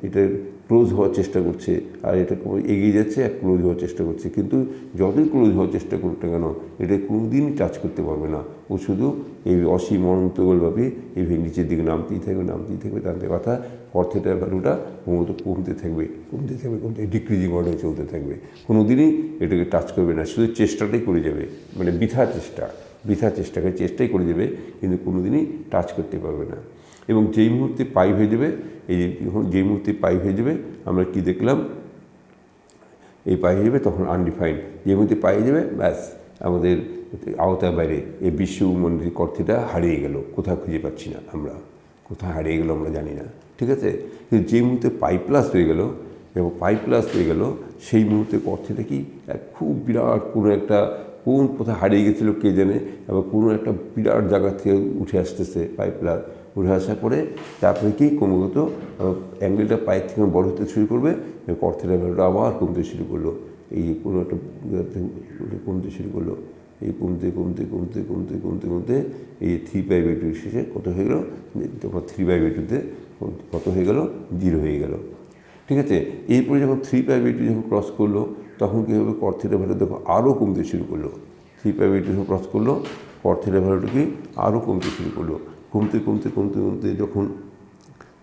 এটা ক্লোজ হওয়ার চেষ্টা করছে, আর এটা এগিয়ে যাচ্ছে আর ক্লোজ হওয়ার চেষ্টা করছে। কিন্তু যতই ক্লোজ হওয়ার চেষ্টা করুক না কেন এটা কোনোদিনই টাচ করতে পারবে না, ও শুধু এই অসীম অনন্তগোলভাবে এইভাবে নিচের দিকে নামতেই থাকবে টানতে কথা কট থিটার ভ্যালুটা ক্রমাগত কমতে থাকবে ডিক্রিজিং অর্ডারে চলতে থাকবে, কোনোদিনই এটাকে টাচ করবে না, শুধু চেষ্টাটাই করে যাবে, মানে চেষ্টাই করে যাবে কিন্তু কোনোদিনই টাচ করতে পারবে না। এবং যেই মুহূর্তে পাই হয়ে যাবে, যেই মুহূর্তে পাই হয়ে যাবে আমরা কি দেখলাম, এই পাই হয়ে যাবে তখন আনডিফাইন্ড, যে মুহূর্তে পাই হয়ে যাবে ব্যাস আমাদের আওতার বাইরে এই বিশ্ব মন্দির কট থিটা হারিয়ে গেল, কোথাও খুঁজে পাচ্ছি না আমরা, কোথায় হারিয়ে গেলো আমরা জানি না, ঠিক আছে। কিন্তু যে মুহূর্তে পাই প্লাস হয়ে গেল এবং পাই প্লাস হয়ে গেল সেই মুহূর্তে কট থিটা কি খুব বিরাট কোন কোথায় হারিয়ে গেছিলো কে জানে, আবার কোনো একটা বিরাট জায়গা থেকে উঠে আসতেছে পাই প্লাস, উঠে আসার পরে তারপরে কি ক্রমাগত অ্যাঙ্গেলটা পায়ের থেকে বড় হতে শুরু করবে, কট থিটার ভ্যালুটা আবার কমতে শুরু করলো, এই কোনো একটা কমতে শুরু করলো, এই কমতে এই 3π/2 শেষে কত হয়ে গেলো, তোমার 3/2 কত হয়ে গেল 0 হয়ে গেল, ঠিক আছে। এরপরে যখন 3π/2 যখন ক্রস করলো তখন কী হবে, কট থিটার ভ্যালু দেখো আরও কমতে শুরু করলো, 3π/2 যখন ক্রস করলো কট থিটার ভ্যালুটা কি আরও কমতে শুরু করলো, কমতে যখন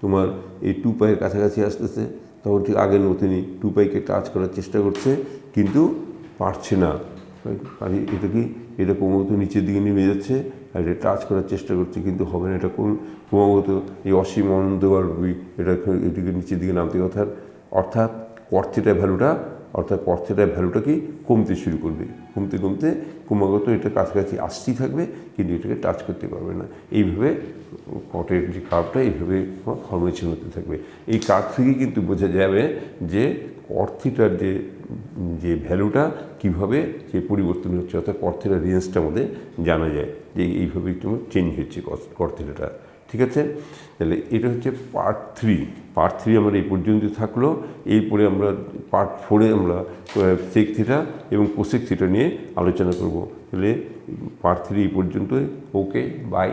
তোমার এই 2π কাছাকাছি আসতেছে তখন ঠিক আগের মতনই 2πকে টাচ করার চেষ্টা করছে কিন্তু পারছে না। আর এটা কি, এটা ক্রমাগত নিচের দিকে নেমে যাচ্ছে আর এটা টাচ করার চেষ্টা করছে কিন্তু হবে না। এটা ক্রমাগত এই অসীম অনন্তভাবে এটিকে নিচের দিকে নামতে কথা, অর্থাৎ cot θ ভ্যালুটা কি কমতে শুরু করবে, কমতে কমতে ক্রমাগত এটা কাছাকাছি আসতেই থাকবে কিন্তু এটাকে টাচ করতে পারবে না। এইভাবে কটের যে কার্ভটা এইভাবে ফর্মেশন হতে থাকবে। এই কার্ভ থেকে কিন্তু বোঝা যাবে যে cot θ যে ভ্যালুটা কীভাবে যে পরিবর্তন হচ্ছে, অর্থাৎ cot θ রেঞ্জটা আমাদের জানা যায় যে এইভাবে একটু চেঞ্জ হচ্ছে cot θটা। ঠিক আছে, তাহলে এটা হচ্ছে পার্ট 3 আমরা এই পর্যন্ত থাকলো। এরপরে আমরা পার্ট 4-এ আমরা sec θ এবং cosec θ নিয়ে আলোচনা করব। তাহলে পার্ট 3 এই পর্যন্তই। ওকে, বাই।